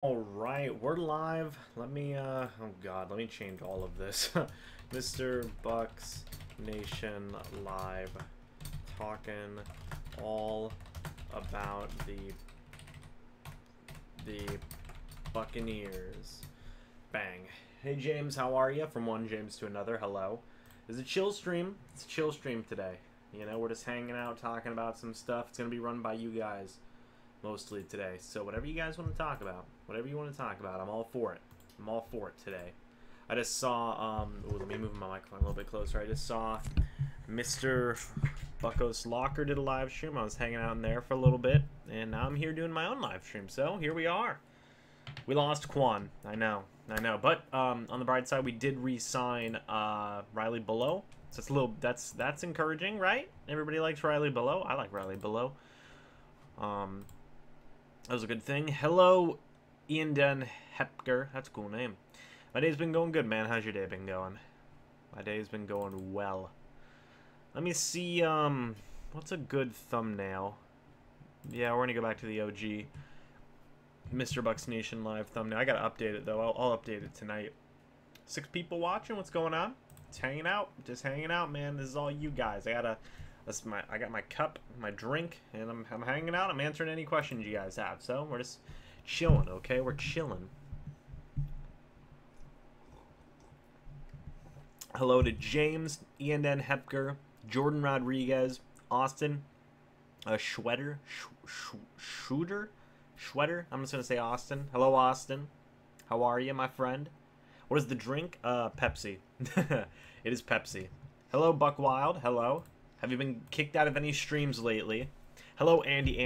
All right, we're live. Let me oh god, let me change all of this. Mr. Bucks Nation live, talking all about the Buccaneers. Bang. Hey James, how are you? From one James to another. Hello. It's a chill stream. It's a chill stream today. You know, we're just hanging out, talking about some stuff. It's gonna be run by you guys mostly today. So whatever you guys want to talk about, whatever you want to talk about, I'm all for it. I'm all for it today. I just saw, ooh, let me move my microphone a little bit closer. I just saw Mr. Buccos Locker did a live stream. I was hanging out in there for a little bit, and now I'm here doing my own live stream. So here we are. We lost Quan. I know. But on the bright side, we did re-sign Riley Below. So it's a little, that's encouraging, right? Everybody likes Riley Below. I like Riley Below. That was a good thing. Hello, Ian Den Hepker. That's a cool name. My day's been going good, man. How's your day been going? My day's been going well. Let me see, what's a good thumbnail? Yeah, we're gonna go back to the OG MrBucsNation live thumbnail. I gotta update it, though. I'll update it tonight. 6 people watching. What's going on? It's hanging out. Just hanging out, man. This is all you guys. I got my cup, my drink, and I'm hanging out. I'm answering any questions you guys have. So we're just chilling, okay? We're chilling. Hello to James, Ian Den Hepker, Jordan Rodriguez, Austin, Schwetter. I'm just gonna say Austin. Hello, Austin. How are you, my friend? What is the drink? Pepsi. It is Pepsi. Hello, Buck Wild. Hello. Have you been kicked out of any streams lately? Hello, Andy.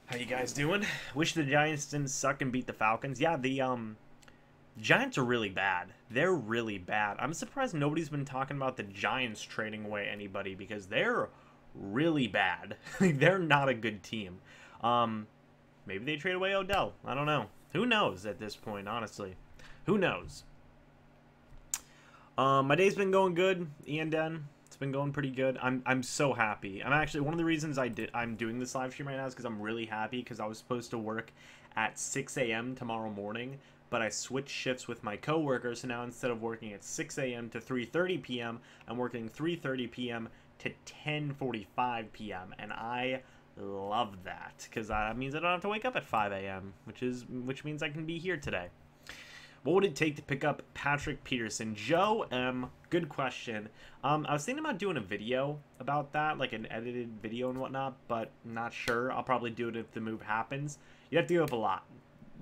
How you guys doing? Wish the Giants didn't suck and beat the Falcons. Yeah, the Giants are really bad. They're really bad. I'm surprised nobody's been talking about the Giants trading away anybody because they're really bad. They're not a good team. Maybe they trade away Odell. I don't know. Who knows at this point, honestly? Who knows? My day's been going good, Ian Den. It's been going pretty good. I'm so happy. I'm actually, one of the reasons I'm doing this live stream right now is because I'm really happy because I was supposed to work at 6 a.m. tomorrow morning, but I switched shifts with my coworker, so now instead of working at 6 a.m. to 3:30 p.m., I'm working 3:30 p.m. to 10:45 p.m., and I love that because that means I don't have to wake up at 5 a.m., which means I can be here today. What would it take to pick up Patrick Peterson? Joe M., good question. I was thinking about doing a video about that, like an edited video and whatnot, but I'm not sure. I'll probably do it if the move happens. You'd have to give up a lot.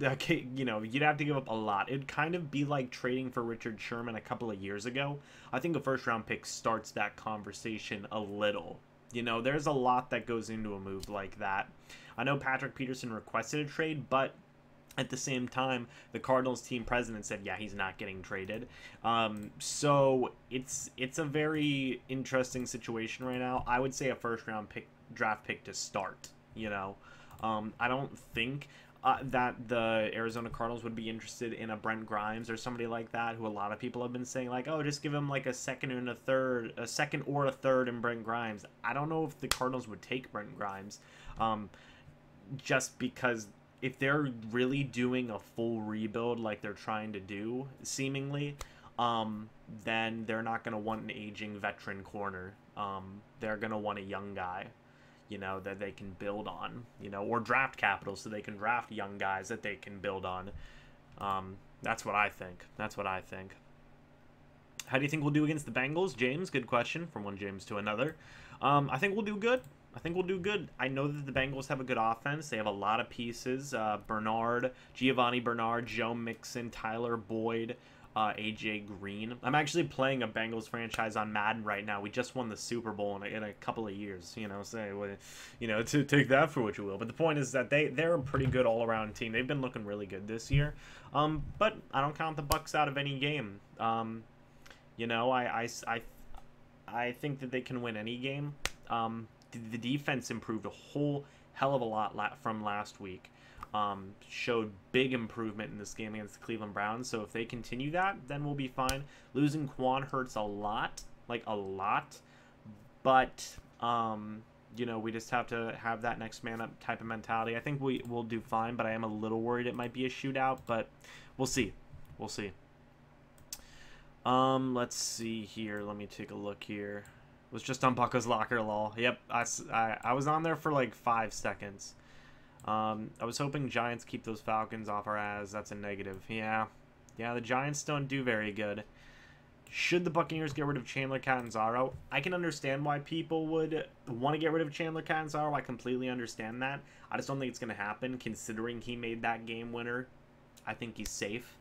Okay, you know, you'd have to give up a lot. It'd kind of be like trading for Richard Sherman a couple of years ago. I think a first-round pick starts that conversation a little. You know, there's a lot that goes into a move like that. I know Patrick Peterson requested a trade, but at the same time, the Cardinals team president said, yeah, he's not getting traded. So it's a very interesting situation right now. I would say a first-round draft pick to start, you know. I don't think that the Arizona Cardinals would be interested in a Brent Grimes or somebody like that, who a lot of people have been saying, like, oh, just give him like a second or a third in Brent Grimes. I don't know if the Cardinals would take Brent Grimes, just because if they're really doing a full rebuild like they're trying to do, seemingly, then they're not going to want an aging veteran corner. They're going to want a young guy, you know, that they can build on, you know, or draft capital so they can draft young guys that they can build on. That's what I think. How do you think we'll do against the Bengals? James, good question, from one James to another. I think we'll do good. I know that the Bengals have a good offense. They have a lot of pieces. Giovanni Bernard, Joe Mixon, Tyler Boyd, AJ Green. I'm actually playing a Bengals franchise on Madden right now. We just won the Super Bowl in a couple of years, you know, so, you know, to take that for what you will. But the point is that they're a pretty good all-around team. They've been looking really good this year. But I don't count the Bucs out of any game. You know, I think that they can win any game. The defense improved a whole hell of a lot from last week. Showed big improvement in this game against the Cleveland Browns. So if they continue that, then we'll be fine. Losing Quan hurts a lot, like a lot. But you know, we just have to have that next man up type of mentality. I think we will do fine, but I am a little worried it might be a shootout, but we'll see. We'll see. Let's see here. Let me take a look here. Was just on Bucca's locker, lol. Yep, I was on there for like 5 seconds. I was hoping Giants keep those Falcons off our ass. That's a negative. Yeah, the Giants don't do very good. Should the Buccaneers get rid of Chandler Catanzaro? I can understand why people would want to get rid of Chandler Catanzaro. I completely understand that. I just don't think it's going to happen, considering he made that game winner. I think he's safe,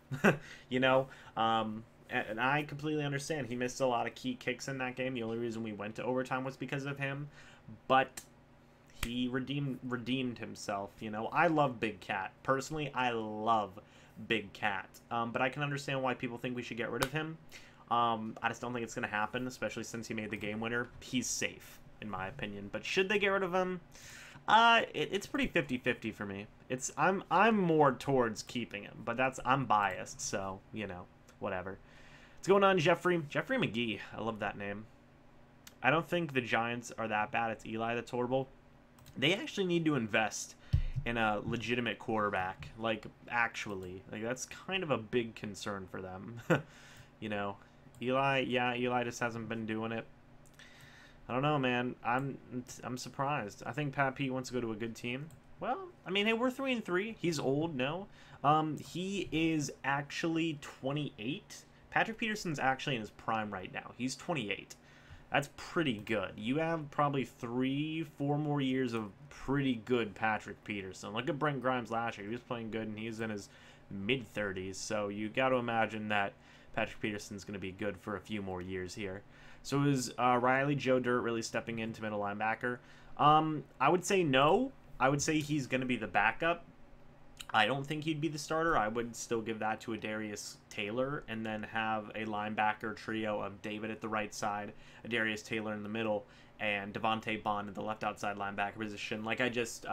you know? And I completely understand. He missed a lot of key kicks in that game. The only reason we went to overtime was because of him. But he redeemed himself, you know? I love Big Cat. Personally, I love Big Cat. But I can understand why people think we should get rid of him. I just don't think it's going to happen, especially since he made the game winner. He's safe, in my opinion. But should they get rid of him? It's pretty 50-50 for me. I'm more towards keeping him, but I'm biased, so, you know, whatever. What's going on, Jeffrey McGee? I love that name. I don't think the Giants are that bad. It's Eli that's horrible. They actually need to invest in a legitimate quarterback. Like, actually. Like, that's kind of a big concern for them. You know, Eli just hasn't been doing it. I don't know, man. I'm surprised. I think Pat Pete wants to go to a good team. Well, I mean, hey, we're 3-3. He's old, no. He is actually 28. Patrick Peterson's actually in his prime right now. He's 28. That's pretty good. You have probably 3-4 more years of pretty good Patrick Peterson. Look at Brent Grimes last year. He was playing good, and he's in his mid-30s. So you got to imagine that Patrick Peterson's going to be good for a few more years here. So is Riley Joe Dirt really stepping into middle linebacker? I would say no. I would say he's going to be the backup. I don't think he'd be the starter. I would still give that to a Darius Taylor and then have a linebacker trio of David at the right side, a Darius Taylor in the middle, and Devontae Bond at the left outside linebacker position, like I just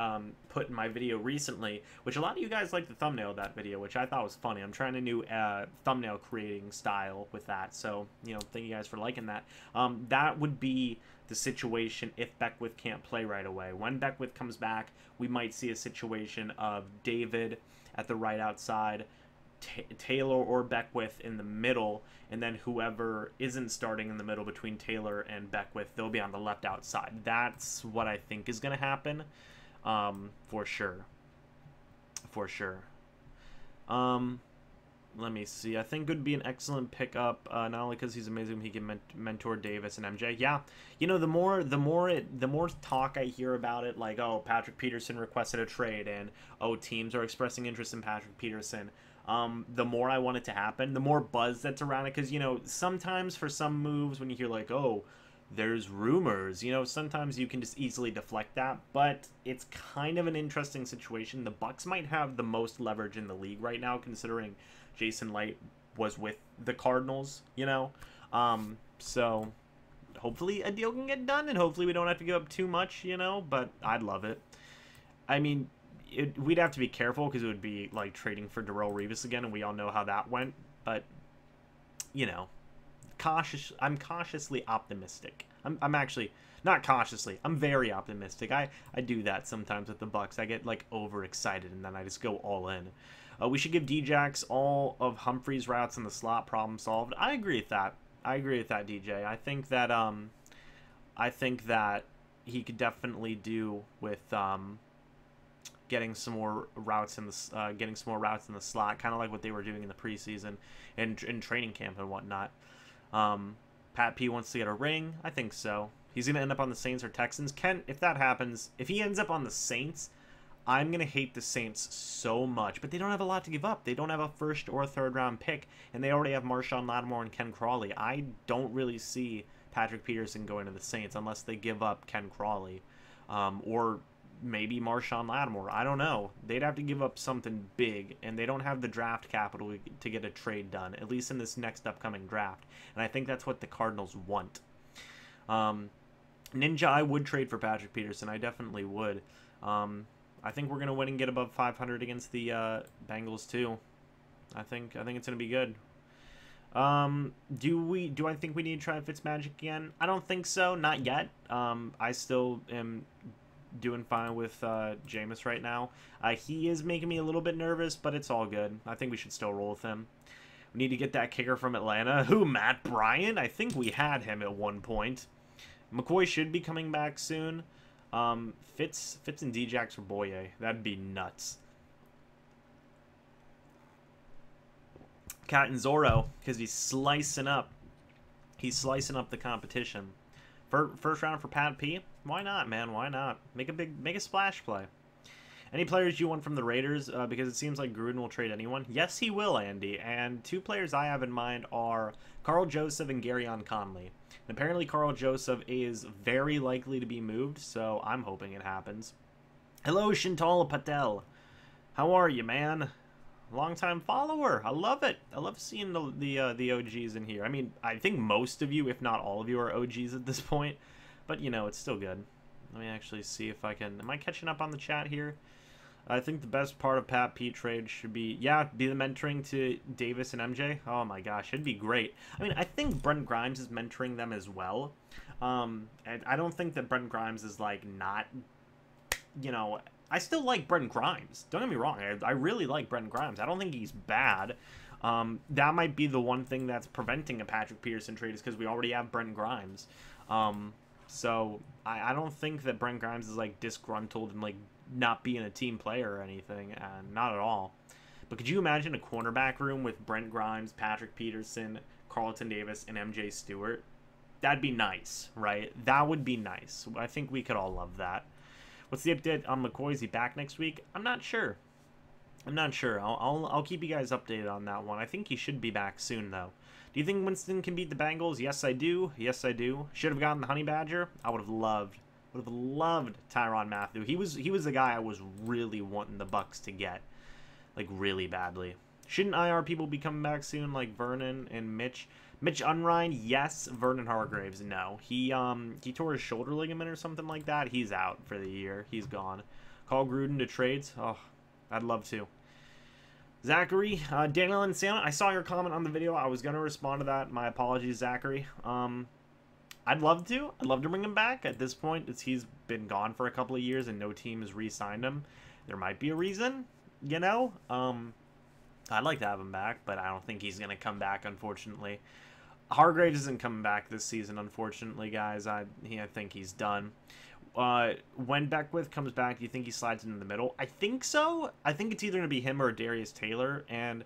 put in my video recently, which a lot of you guys liked the thumbnail of that video, which I thought was funny. I'm trying a new thumbnail creating style with that, so, you know, thank you guys for liking that. That would be the situation if Beckwith can't play right away. When Beckwith comes back, we might see a situation of David at the right outside, Taylor or Beckwith in the middle, and then whoever isn't starting in the middle between Taylor and Beckwith, they'll be on the left outside. That's what I think is going to happen, for sure. For sure. Let me see. I think it would be an excellent pickup, not only because he's amazing, he can mentor Davis and MJ. Yeah, you know, the more talk I hear about it, like, oh, Patrick Peterson requested a trade, and oh, teams are expressing interest in Patrick Peterson. The more I want it to happen, the more buzz that's around it, because, you know, sometimes for some moves, when you hear like, oh, there's rumors, you know, sometimes you can just easily deflect that, but it's kind of an interesting situation. The Bucs might have the most leverage in the league right now, considering Jason Light was with the Cardinals, you know, so hopefully a deal can get done, and hopefully we don't have to give up too much, you know, but I'd love it. I mean, we'd have to be careful because it would be like trading for Darrelle Revis again, and we all know how that went, but, you know, I'm cautiously optimistic. I'm actually not cautiously. I'm very optimistic. I do that sometimes with the Bucs. I get like overexcited and then I just go all in. We should give D-Jax all of Humphrey's routes in the slot. Problem solved. I agree with that. DJ. I think that he could definitely do with getting some more routes in the slot, kind of like what they were doing in the preseason and in training camp and whatnot. Pat P wants to get a ring. I think so. He's going to end up on the Saints or Texans. If that happens, if he ends up on the Saints, I'm going to hate the Saints so much. But they don't have a lot to give up. They don't have a first or a third round pick, and they already have Marshawn Lattimore and Ken Crawley. I don't really see Patrick Peterson going to the Saints unless they give up Ken Crawley, or maybe Marshawn Lattimore. I don't know. They'd have to give up something big, and they don't have the draft capital to get a trade done, at least in this next upcoming draft. And I think that's what the Cardinals want. Ninja, I would trade for Patrick Peterson. I definitely would. I think we're going to win and get above 500 against the Bengals, too. I think it's going to be good. Do I think we need to try Fitzmagic again? I don't think so, not yet. I still am doing fine with Jameis right now. He is making me a little bit nervous, but it's all good. I think we should still roll with him. We need to get that kicker from Atlanta. Who, Matt Bryant? I think we had him at one point. McCoy should be coming back soon. Fitz and Djax for Boye. That'd be nuts. Cat and Zorro, because he's slicing up. He's slicing up the competition. First round for Pat P. Why not, man? Why not? Make a splash play. Any players you want from the Raiders? Because it seems like Gruden will trade anyone. Yes, he will, Andy. And two players I have in mind are Carl Joseph and Garyon Conley. And apparently Carl Joseph is very likely to be moved, so I'm hoping it happens. Hello, Shintala Patel. How are you, man? Long-time follower. I love it. I love seeing the OGs in here. I mean, I think most of you, if not all of you, are OGs at this point. But, you know, it's still good. Let me actually see if I can... Am I catching up on the chat here? I think the best part of Pat P trade should be... Yeah, be the mentoring to Davis and MJ. Oh, my gosh. It'd be great. I mean, I think Brent Grimes is mentoring them as well. And I don't think that Brent Grimes is, like, not... You know... I still like Brent Grimes. Don't get me wrong. I really like Brent Grimes. I don't think he's bad. That might be the one thing that's preventing a Patrick Peterson trade is because we already have Brent Grimes. So I don't think that Brent Grimes is like disgruntled and like not being a team player or anything. Not at all. But could you imagine a cornerback room with Brent Grimes, Patrick Peterson, Carlton Davis, and MJ Stewart? That'd be nice, right? That would be nice. I think we could all love that. What's the update on McCoy? Is he back next week? I'm not sure. I'll keep you guys updated on that one. I think he should be back soon, though. Do you think Winston can beat the Bengals? Yes, I do. Yes, I do. Should have gotten the Honey Badger. I would have loved Tyrann Mathieu. He was the guy I was really wanting the Bucs to get, like really badly. Shouldn't IR people be coming back soon, like Vernon and Mitch? Mitch Unrein, yes. Vernon Hargraves, no. He tore his shoulder ligament or something like that. He's out for the year. He's gone. Call Gruden to trades. Oh, I'd love to. Zachary, Daniel and Santa, I saw your comment on the video. I was going to respond to that. My apologies, Zachary. I'd love to. I'd love to bring him back. At this point, he's been gone for a couple of years and no team has re-signed him. There might be a reason, you know. I'd like to have him back, but I don't think he's going to come back, unfortunately. Hargraves isn't coming back this season, unfortunately, guys. I think he's done. When Beckwith comes back, do you think he slides into the middle? I think so. I think it's either going to be him or Darius Taylor, and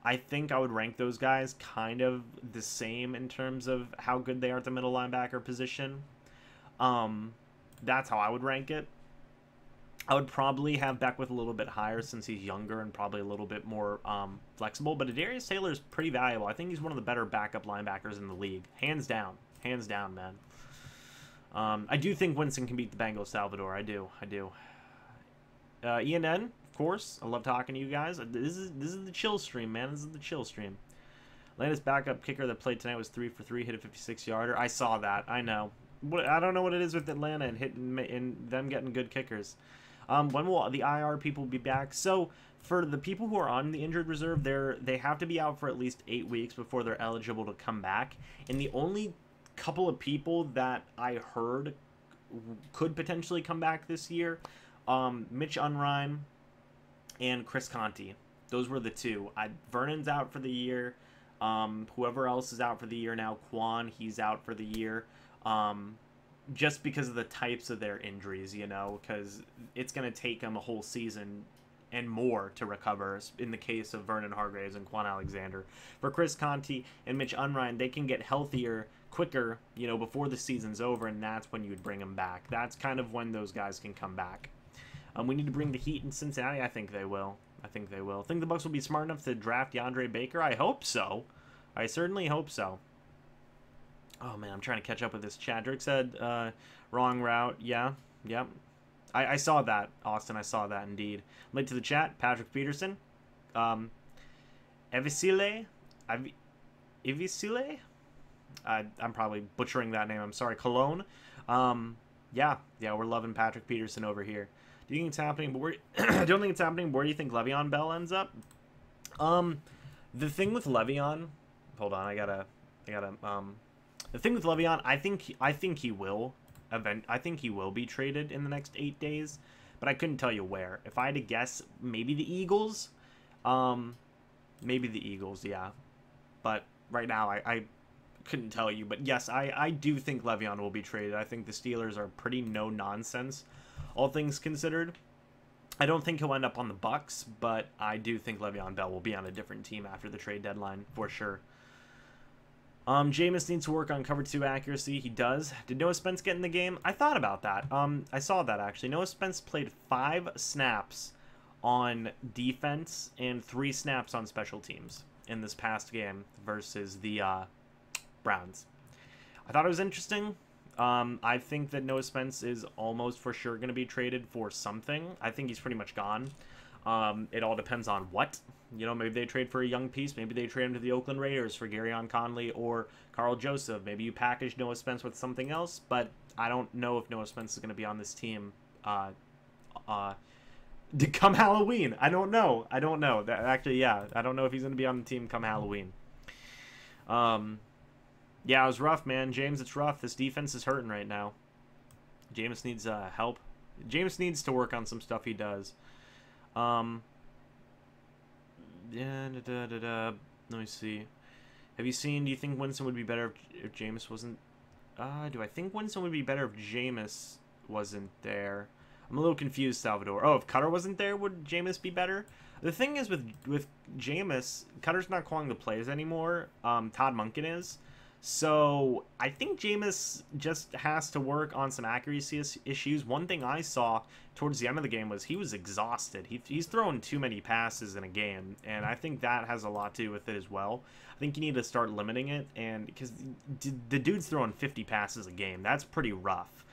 I think I would rank those guys kind of the same in terms of how good they are at the middle linebacker position. That's how I would rank it. I would probably have Beckwith a little bit higher since he's younger and probably a little bit more flexible. But Darius Taylor is pretty valuable. I think he's one of the better backup linebackers in the league. Hands down. Hands down, man. I do think Winston can beat the Bengals, Salvador. I do. Ian N, of course. I love talking to you guys. This is the chill stream, man. This is the chill stream. Latest backup kicker that played tonight was 3 for 3, hit a 56-yarder. I saw that. I know. I don't know what it is with Atlanta and them getting good kickers. When will the IR people be back? So for the people who are on the injured reserve, they have to be out for at least 8 weeks before they're eligible to come back. And the only couple of people that I heard could potentially come back this year, Mitch Unrein and Chris Conti. Those were the two. Vernon's out for the year. Whoever else is out for the year now, Quan, he's out for the year. Just because of the types of their injuries, you know, because it's going to take them a whole season and more to recover in the case of Vernon Hargraves and Quan Alexander. For Chris Conti and Mitch Unrein, they can get healthier quicker, you know, before the season's over, and that's when you would bring them back. That's kind of when those guys can come back. We need to bring the Heat in Cincinnati. I think they will. I think the Bucs will be smart enough to draft DeAndre Baker. I hope so. I certainly hope so. Oh, man, I'm trying to catch up with this. Chadrick said, wrong route. Yeah, yep. I saw that, Austin. I saw that, indeed. Link to the chat, Patrick Peterson. Evisile? I'm probably butchering that name. I'm sorry. Cologne. Yeah, we're loving Patrick Peterson over here. Do you think it's happening? But I don't think it's happening. Where do you think Le'Veon Bell ends up? The thing with Le'Veon... hold on. I gotta. The thing with Le'Veon, I think he will. I think he will be traded in the next 8 days, but I couldn't tell you where. If I had to guess, maybe the Eagles. Maybe the Eagles, yeah. But right now, I couldn't tell you. But yes, I do think Le'Veon will be traded. I think the Steelers are pretty no-nonsense, all things considered. I don't think he'll end up on the Bucs, but I do think Le'Veon Bell will be on a different team after the trade deadline, for sure. Jameis needs to work on cover 2 accuracy. He does. Did Noah Spence get in the game? I thought about that. I saw that, actually. Noah Spence played 5 snaps on defense and 3 snaps on special teams in this past game versus the Browns. I thought it was interesting. I think that Noah Spence is almost for sure going to be traded for something. I think he's pretty much gone. It all depends on what. You know, maybe they trade for a young piece. Maybe they trade him to the Oakland Raiders for Garyon Conley or Carl Joseph. Maybe you package Noah Spence with something else. But I don't know if Noah Spence is going to be on this team to come Halloween. I don't know. That actually, yeah, I don't know if he's going to be on the team come Halloween. Yeah, it was rough, man. James, it's rough. This defense is hurting right now. James needs help. James needs to work on some stuff he does. Let me see. Have you seen, do you think Winston would be better if Jameis wasn't... do I think Winston would be better if Jameis wasn't there? I'm a little confused, Salvador. Oh, if Cutter wasn't there, would Jameis be better? The thing is with Jameis, Cutter's not calling the plays anymore. Todd Monken is. So I think Jameis just has to work on some accuracy issues. One thing I saw towards the end of the game was he was exhausted. He's throwing too many passes in a game, and I think that has a lot to do with it as well. I think you need to start limiting it, and because the dude's throwing 50 passes a game, that's pretty rough.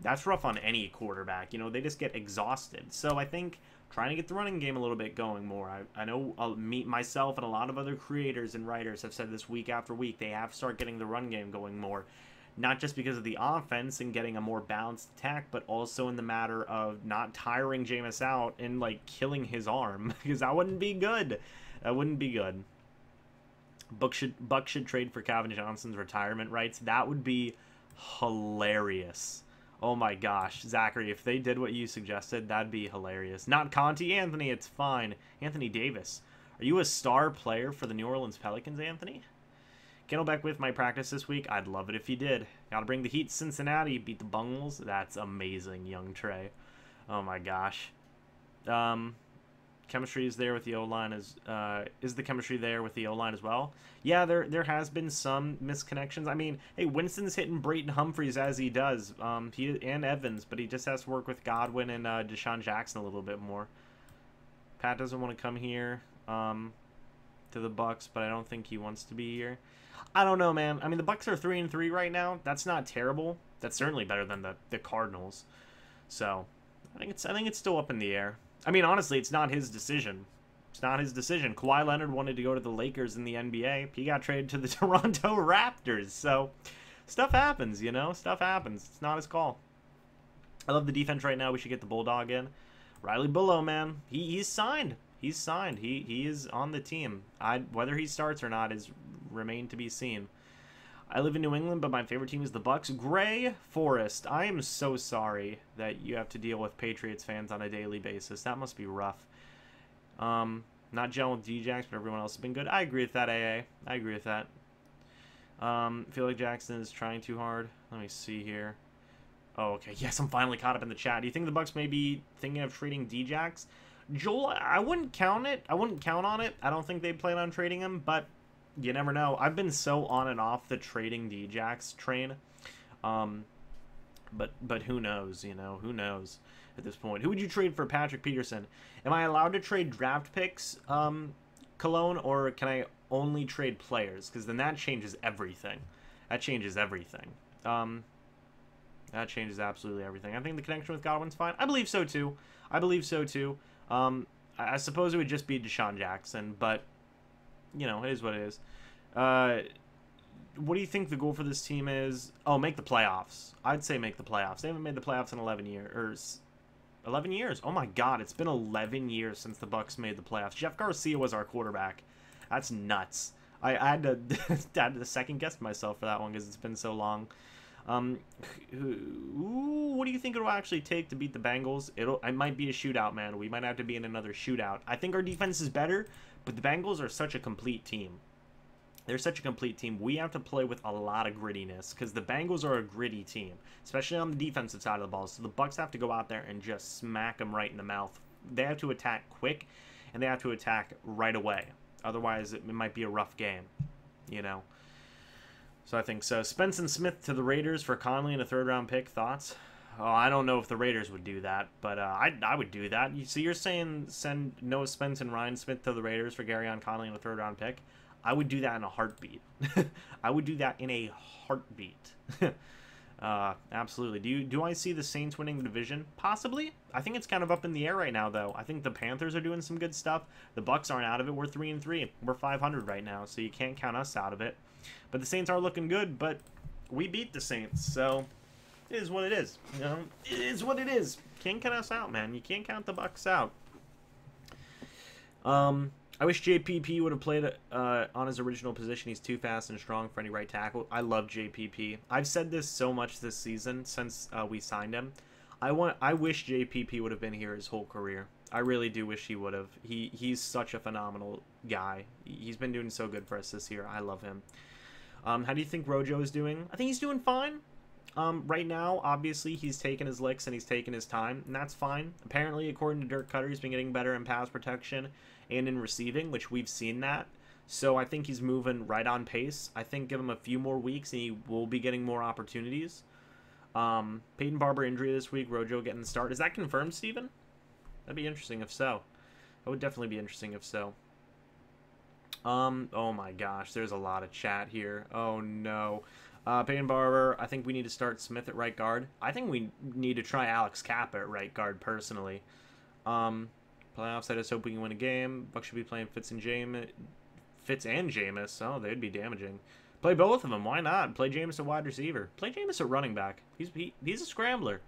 That's rough on any quarterback. You know, they just get exhausted. So I think trying to get the running game a little bit going more. I know myself and a lot of other creators and writers have said this week after week. They have to start getting the run game going more. Not just because of the offense and getting a more balanced attack, but also in the matter of not tiring Jameis out and, like, killing his arm. Because that wouldn't be good. That wouldn't be good. Buck should trade for Calvin Johnson's retirement rights. That would be hilarious. Oh my gosh, Zachary, if they did what you suggested, that'd be hilarious. Not Conti, Anthony, it's fine. Anthony Davis. Are you a star player for the New Orleans Pelicans, Anthony? Kendelbeck with my practice this week. I'd love it if you did. Gotta bring the heat to Cincinnati, beat the Bengals. That's amazing, young Trey. Oh my gosh. Chemistry is there with the O-line. Is the chemistry there with the O-line as well? Yeah, there has been some misconnections. I mean, hey, Winston's hitting Brayton Humphries as he does, and Evans, but he just has to work with Godwin and Deshaun Jackson a little bit more. Pat doesn't want to come here to the Bucs, but I don't think he wants to be here. I don't know, man. I mean, the Bucs are 3-3 right now. That's not terrible. That's certainly better than the Cardinals. So I think it's still up in the air. I mean, honestly, it's not his decision. It's not his decision. Kawhi Leonard wanted to go to the Lakers in the NBA. He got traded to the Toronto Raptors. So, stuff happens, you know? Stuff happens. It's not his call. I love the defense right now. We should get the Bulldog in. Riley Bullough, man. He's signed. He's signed. He is on the team. Whether he starts or not is remained to be seen. I live in New England, but my favorite team is the Bucs. Gray Forest. I am so sorry that you have to deal with Patriots fans on a daily basis. That must be rough. Not gelling with D-Jax, but everyone else has been good. I agree with that, AA. I agree with that. Feel like Jackson is trying too hard. Let me see here. Oh, okay. Yes, I'm finally caught up in the chat. Do you think the Bucs may be thinking of trading D-Jax? Joel, I wouldn't count it. I wouldn't count on it. I don't think they plan on trading him, but you never know. I've been so on and off the trading D-Jax train. But who knows, you know? Who knows at this point? Who would you trade for Patrick Peterson? Am I allowed to trade draft picks, Cologne, or can I only trade players? Because then that changes everything. That changes everything. That changes absolutely everything. I think the connection with Godwin's fine. I believe so, too. I believe so, too. I suppose it would just be Deshaun Jackson, but you know, it is what it is. What do you think the goal for this team is? Oh, make the playoffs. I'd say make the playoffs. They haven't made the playoffs in 11 years. 11 years? Oh my God, it's been 11 years since the Bucs made the playoffs. Jeff Garcia was our quarterback. That's nuts. I had to, I had to second guess myself for that one because it's been so long. What do you think it'll actually take to beat the Bengals? It might be a shootout, man. We might have to be in another shootout. I think our defense is better, but the Bengals are such a complete team. They're such a complete team. We have to play with a lot of grittiness because the Bengals are a gritty team, especially on the defensive side of the ball. So the Bucs have to go out there and just smack them right in the mouth. They have to attack quick, and they have to attack right away. Otherwise, it might be a rough game, you know. So I think so. Spence and Smith to the Raiders for Conley and a third-round pick. Thoughts? Oh, I don't know if the Raiders would do that, but I would do that. So you're saying send Noah Spence and Ryan Smith to the Raiders for Garyon Conley and a third-round pick? I would do that in a heartbeat. I would do that in a heartbeat. Absolutely. Do I see the Saints winning the division? Possibly. I think it's kind of up in the air right now, though. I think the Panthers are doing some good stuff. The Bucs aren't out of it. We're 3-3. We're 500 right now, so you can't count us out of it. But the Saints are looking good, but we beat the Saints, so it is what it is. You know, it is what it is. Can't count us out, man. You can't count the Bucs out. I wish JPP would have played on his original position. He's too fast and strong for any right tackle. I love JPP. I've said this so much this season since we signed him. I wish JPP would have been here his whole career. I really do wish he would have. He's such a phenomenal guy. He's been doing so good for us this year. I love him. How do you think Rojo is doing? I think he's doing fine. Right now, obviously, he's taking his licks and he's taking his time, and that's fine. Apparently, according to Dirk Cutter, he's been getting better in pass protection and in receiving, which we've seen that. So I think he's moving right on pace. I think give him a few more weeks and he will be getting more opportunities. Peyton Barber injury this week, Rojo getting the start. Is that confirmed, Steven? That'd be interesting if so. That would definitely be interesting if so. Oh my gosh, there's a lot of chat here. Oh no. Peyton Barber, I think we need to start Smith at right guard. I think we need to try Alex Kappa at right guard, personally. Playoffs, I just hope we can win a game. Bucs should be playing Fitz and Jameis. Oh, they'd be damaging. Play both of them. Why not? Play Jameis at wide receiver. Play Jameis at running back. He's a scrambler.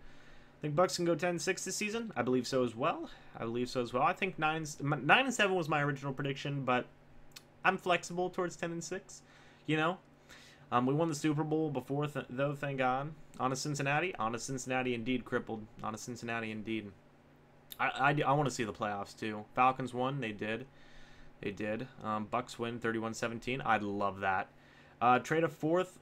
Think Bucs can go 10-6 this season? I believe so as well. I think 9-7 was my original prediction, but I'm flexible towards 10-6. You know, we won the Super Bowl before, though. Thank God. On a Cincinnati indeed. Crippled. On a Cincinnati indeed. I want to see the playoffs too. Falcons won. They did. Bucs win 31-17. I'd love that. Trade a fourth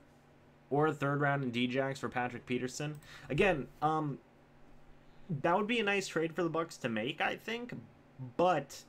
or a third round in Djax for Patrick Peterson. Again, that would be a nice trade for the Bucs to make, I think. But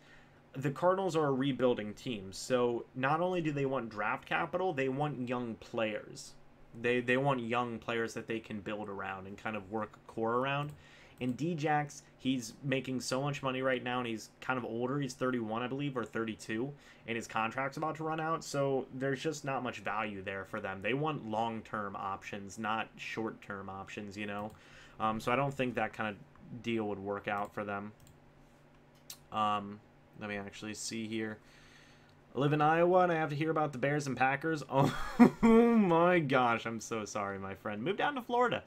the Cardinals are a rebuilding team, so not only do they want draft capital, they want young players. They want young players that they can build around and kind of work a core around. And Djax, he's making so much money right now, and he's kind of older. He's 31, I believe, or 32, and his contract's about to run out, so there's just not much value there for them. They want long-term options, not short-term options, you know? So I don't think that kind of deal would work out for them. Let me actually see here. I live in Iowa, and I have to hear about the Bears and Packers. Oh my gosh, I'm so sorry, my friend. Move down to Florida.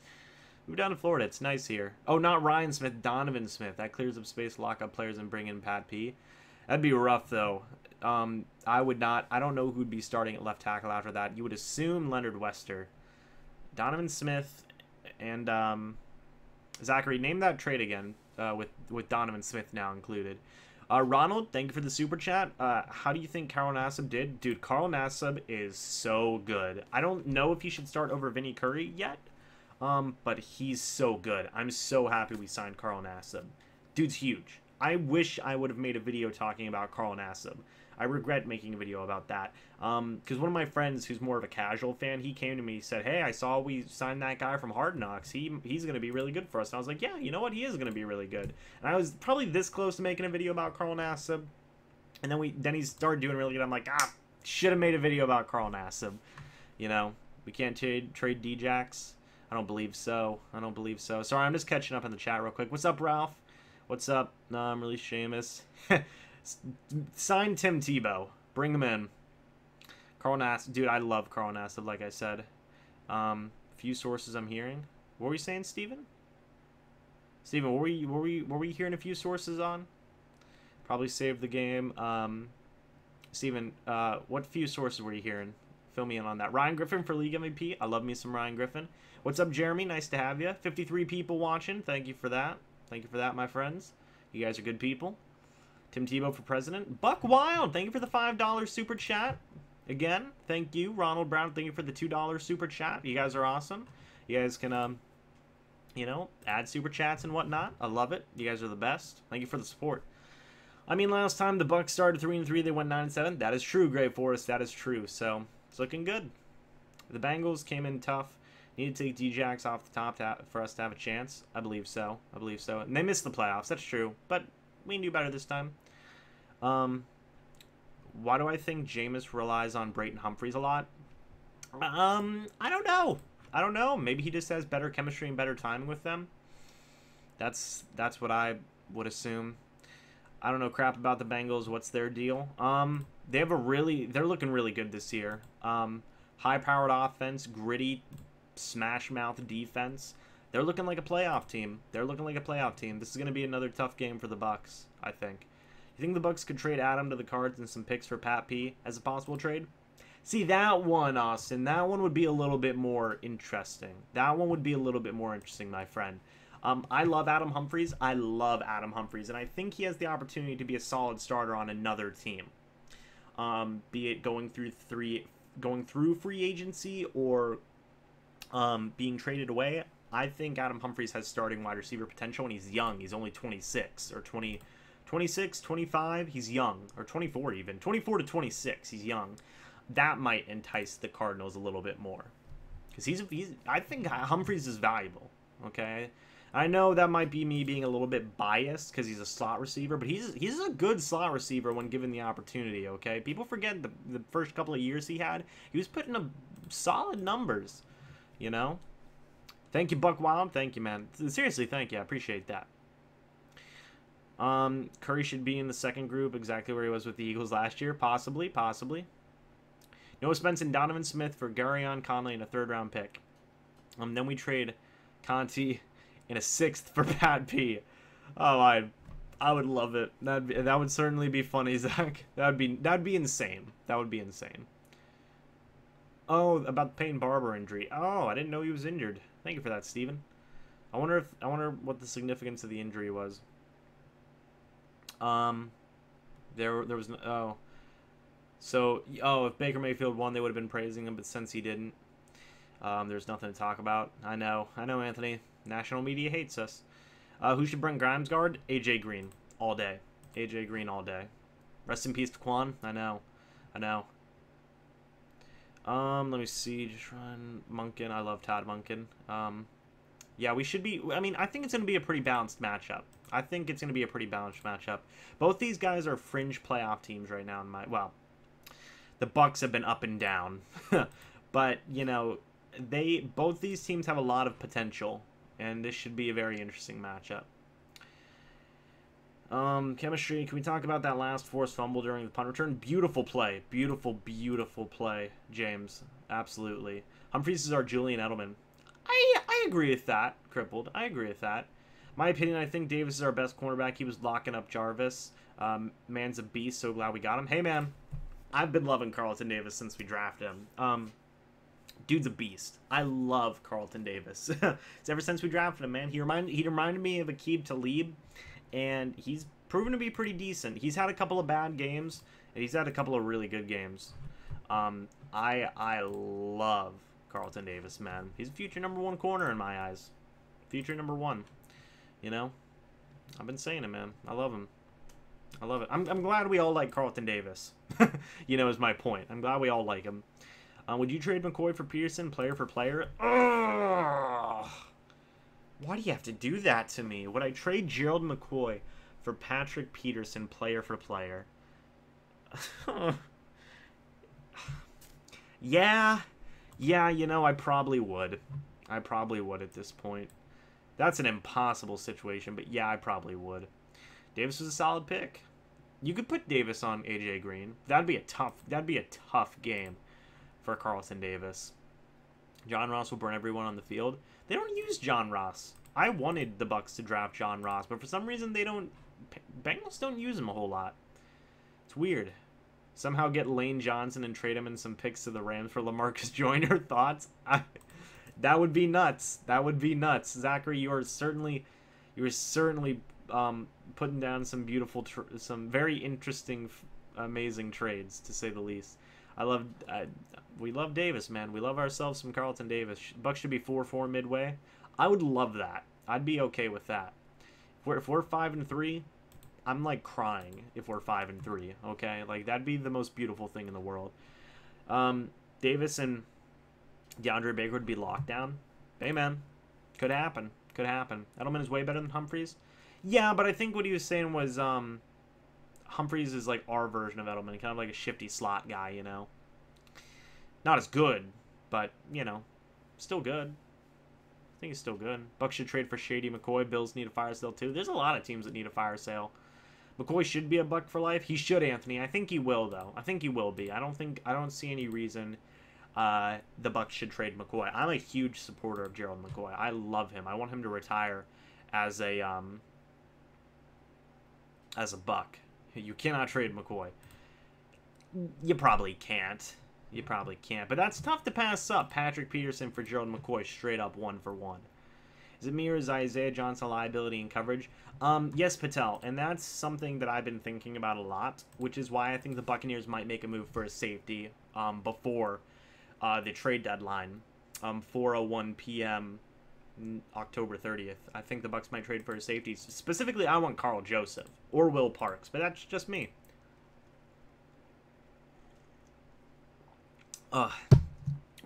It's nice here. Oh, not Ryan Smith, Donovan Smith. That clears up space, lock up players, and bring in Pat P. That'd be rough, though. I would not. I don't know who'd be starting at left tackle after that. You would assume Leonard Wester. Donovan Smith and Zachary, name that trade again with Donovan Smith now included. Ronald, thank you for the super chat. How do you think Carl Nassib did? Dude, Carl Nassib is so good. I don't know if he should start over Vinny Curry yet. But he's so good. I'm so happy we signed Carl Nassib. Dude's huge. I wish I would have made a video talking about Carl Nassib. I regret making a video about that. Because one of my friends who's more of a casual fan, he came to me and said, hey, I saw we signed that guy from Hard Knocks. He's going to be really good for us. And I was like, yeah, you know what? He is going to be really good. And I was probably this close to making a video about Carl Nassib. And then he started doing really good. I'm like, should have made a video about Carl Nassib. You know, we can't trade Djax. I don't believe so. Sorry, I'm just catching up in the chat real quick. What's up, Ralph? What's up? No, I'm really Seamus. Sign Tim Tebow. Bring him in. Carl Nassib. Dude, I love Carl Nassib, like I said. Few sources I'm hearing. What were you saying, Steven? Steven, what were you hearing a few sources on? Probably saved the game. Steven, what few sources were you hearing? Fill me in on that. Ryan Griffin for League MVP. I love me some Ryan Griffin. What's up, Jeremy? Nice to have you. 53 people watching. Thank you for that. Thank you for that, my friends. You guys are good people. Tim Tebow for president. Buck Wild, thank you for the $5 super chat. Again, thank you. Ronald Brown, thank you for the $2 super chat. You guys are awesome. You guys can, you know, add super chats and whatnot. I love it. You guys are the best. Thank you for the support. I mean, last time the Bucs started 3-3, they went 9-7. That is true, Gray Forest. That is true. So it's looking good. The Bengals came in tough. Need to take D-Jax off the top for us to have a chance. I believe so. I believe so. And they missed the playoffs. That's true. But we can do better this time. Why do I think Jameis relies on Brayton Humphries a lot? I don't know. I don't know. Maybe he just has better chemistry and better timing with them. That's what I would assume. I don't know crap about the Bengals. What's their deal? They have they're looking really good this year. High-powered offense, gritty, smash-mouth defense. They're looking like a playoff team. They're looking like a playoff team. This is going to be another tough game for the Bucs, I think. You think the Bucs could trade Adam to the Cards and some picks for Pat P as a possible trade? See, that one, Austin, that one would be a little bit more interesting. That one would be a little bit more interesting, my friend. I love Adam Humphries. I love Adam Humphries, and I think he has the opportunity to be a solid starter on another team. Be it going through free agency or being traded away. I think Adam Humphries has starting wide receiver potential, and he's young. He's only 26 or 26, 25. He's young, or 24 even. 24 to 26. He's young. That might entice the Cardinals a little bit more, because I think Humphries is valuable. Okay. I know that might be me being a little bit biased because he's a slot receiver, but he's a good slot receiver when given the opportunity, okay? People forget the first couple of years he was putting up solid numbers, you know? Thank you, Buck Wild. Thank you, man. Seriously, thank you. I appreciate that. Curry should be in the second group, exactly where he was with the Eagles last year. Possibly. Noah Spence and Donovan Smith for Garyon Conley and a third-round pick. Then we trade Conti in a 6th for Pat P. Oh, I would love it. That would certainly be funny, Zach. That'd be insane. That would be insane. Oh, about the Peyton Barber injury. Oh, I didn't know he was injured. Thank you for that, Steven. I wonder what the significance of the injury was. There was no, if Baker Mayfield won, they would have been praising him, but since he didn't, there's nothing to talk about. I know, Anthony. National media hates us. Who should bring Grimes guard? AJ Green all day. AJ Green all day. Rest in peace to Quan. I know. Let me see. Just run Munkin. I love Todd Munkin. Yeah, we should be. I mean, I think it's going to be a pretty balanced matchup. Both these guys are fringe playoff teams right now. The Bucs have been up and down, but you know, both these teams have a lot of potential, and this should be a very interesting matchup. Chemistry. Can we talk about that last forced fumble during the punt return? Beautiful play. Beautiful play, James. Absolutely. Humphries is our Julian Edelman. I agree with that, Crippled. I agree with that. My opinion, I think Davis is our best cornerback. He was locking up Jarvis. Man's a beast. So glad we got him. Hey, man. I've been loving Carlton Davis since we drafted him. Dude's a beast. I love Carlton Davis. It's ever since we drafted him, man. He reminded me of Aqib Talib, and he's proven to be pretty decent. He's had a couple of bad games, and he's had a couple of really good games. I love Carlton Davis, man. He's a future #1 corner in my eyes. Future #1. You know? I've been saying it, man. I love him. I love it. I'm glad we all like Carlton Davis. You know, is my point. I'm glad we all like him. Would you trade McCoy for Peterson, player for player? Ugh. Why do you have to do that to me? Would I trade Gerald McCoy for Patrick Peterson, player for player? Yeah, you know, I probably would. I probably would at this point. That's an impossible situation, but yeah, I probably would. Davis was a solid pick. You could put Davis on AJ Green. That'd be a tough game for Carlton Davis. John Ross will burn everyone on the field. They don't use John Ross. I wanted the Bucs to draft John Ross, but for some reason they don't. Bengals don't use him a whole lot. It's weird. Somehow get Lane Johnson and trade him in some picks to the Rams for LaMarcus Joyner. Thoughts? That would be nuts. That would be nuts. Zachary, you are certainly putting down some beautiful, some very interesting, amazing trades, to say the least. We love Davis, man. We love ourselves some Carlton Davis. Bucks should be 4-4 midway. I would love that. I'd be okay with that. If we're 5-3, I'm like crying if we're 5-3. Okay, like that'd be the most beautiful thing in the world. Davis and DeAndre Baker would be locked down. Hey man, could happen. Could happen. Edelman is way better than Humphries. Yeah, but I think what he was saying was Humphries is like our version of Edelman, kind of like a shifty slot guy, you know. Not as good, but you know, still good. I think he's still good. Bucks should trade for Shady McCoy. Bills need a fire sale too. There's a lot of teams that need a fire sale. McCoy should be a Buck for life. He should, Anthony. I think he will though. I think he will be. I don't see any reason the Bucks should trade McCoy. I'm a huge supporter of Gerald McCoy. I love him. I want him to retire as a Buck. You cannot trade McCoy. You probably can't. You probably can't. But that's tough to pass up. Patrick Peterson for Gerald McCoy, straight up 1-for-1. Is it me or is Isaiah Johnson liability in coverage? Yes, Patel. And that's something that I've been thinking about a lot, which is why I think the Buccaneers might make a move for a safety before the trade deadline, 4:01 p.m. October 30th. I think the Bucks might trade for a safety. Specifically, I want Carl Joseph or Will Parks, but that's just me.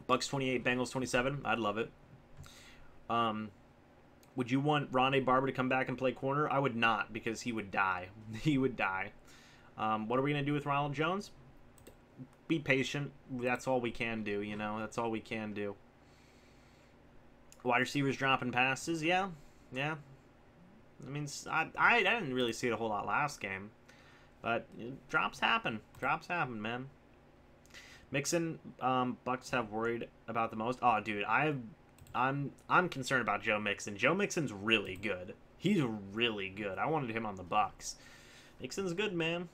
Bucks 28, Bengals 27. I'd love it. Would you want Rondé Barber to come back and play corner? I would not, because he would die. He would die. What are we going to do with Ronald Jones? Be patient. That's all we can do, you know. That's all we can do. Wide receivers dropping passes? Yeah. Yeah. I mean, I didn't really see it a whole lot last game. But drops happen. Drops happen, man. Mixon, Bucks have worried about the most. Oh, dude, I'm concerned about Joe Mixon. Joe Mixon's really good. He's really good. I wanted him on the Bucks. Mixon's good, man.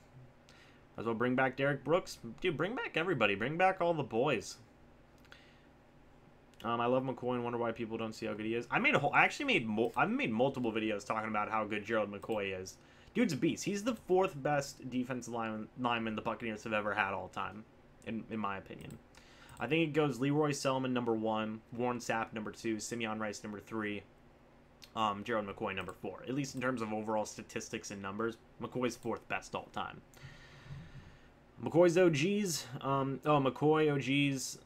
Might as well bring back Derek Brooks. Dude, bring back everybody. Bring back all the boys. I love McCoy and wonder why people don't see how good he is. I've made multiple videos talking about how good Gerald McCoy is. Dude's a beast. He's the 4th best defensive lineman the Buccaneers have ever had all time, in my opinion. I think it goes Leroy Selman number 1, Warren Sapp number 2, Simeon Rice number 3, Gerald McCoy number 4. At least in terms of overall statistics and numbers, McCoy's 4th best all time. McCoy's OGs. McCoy OGs.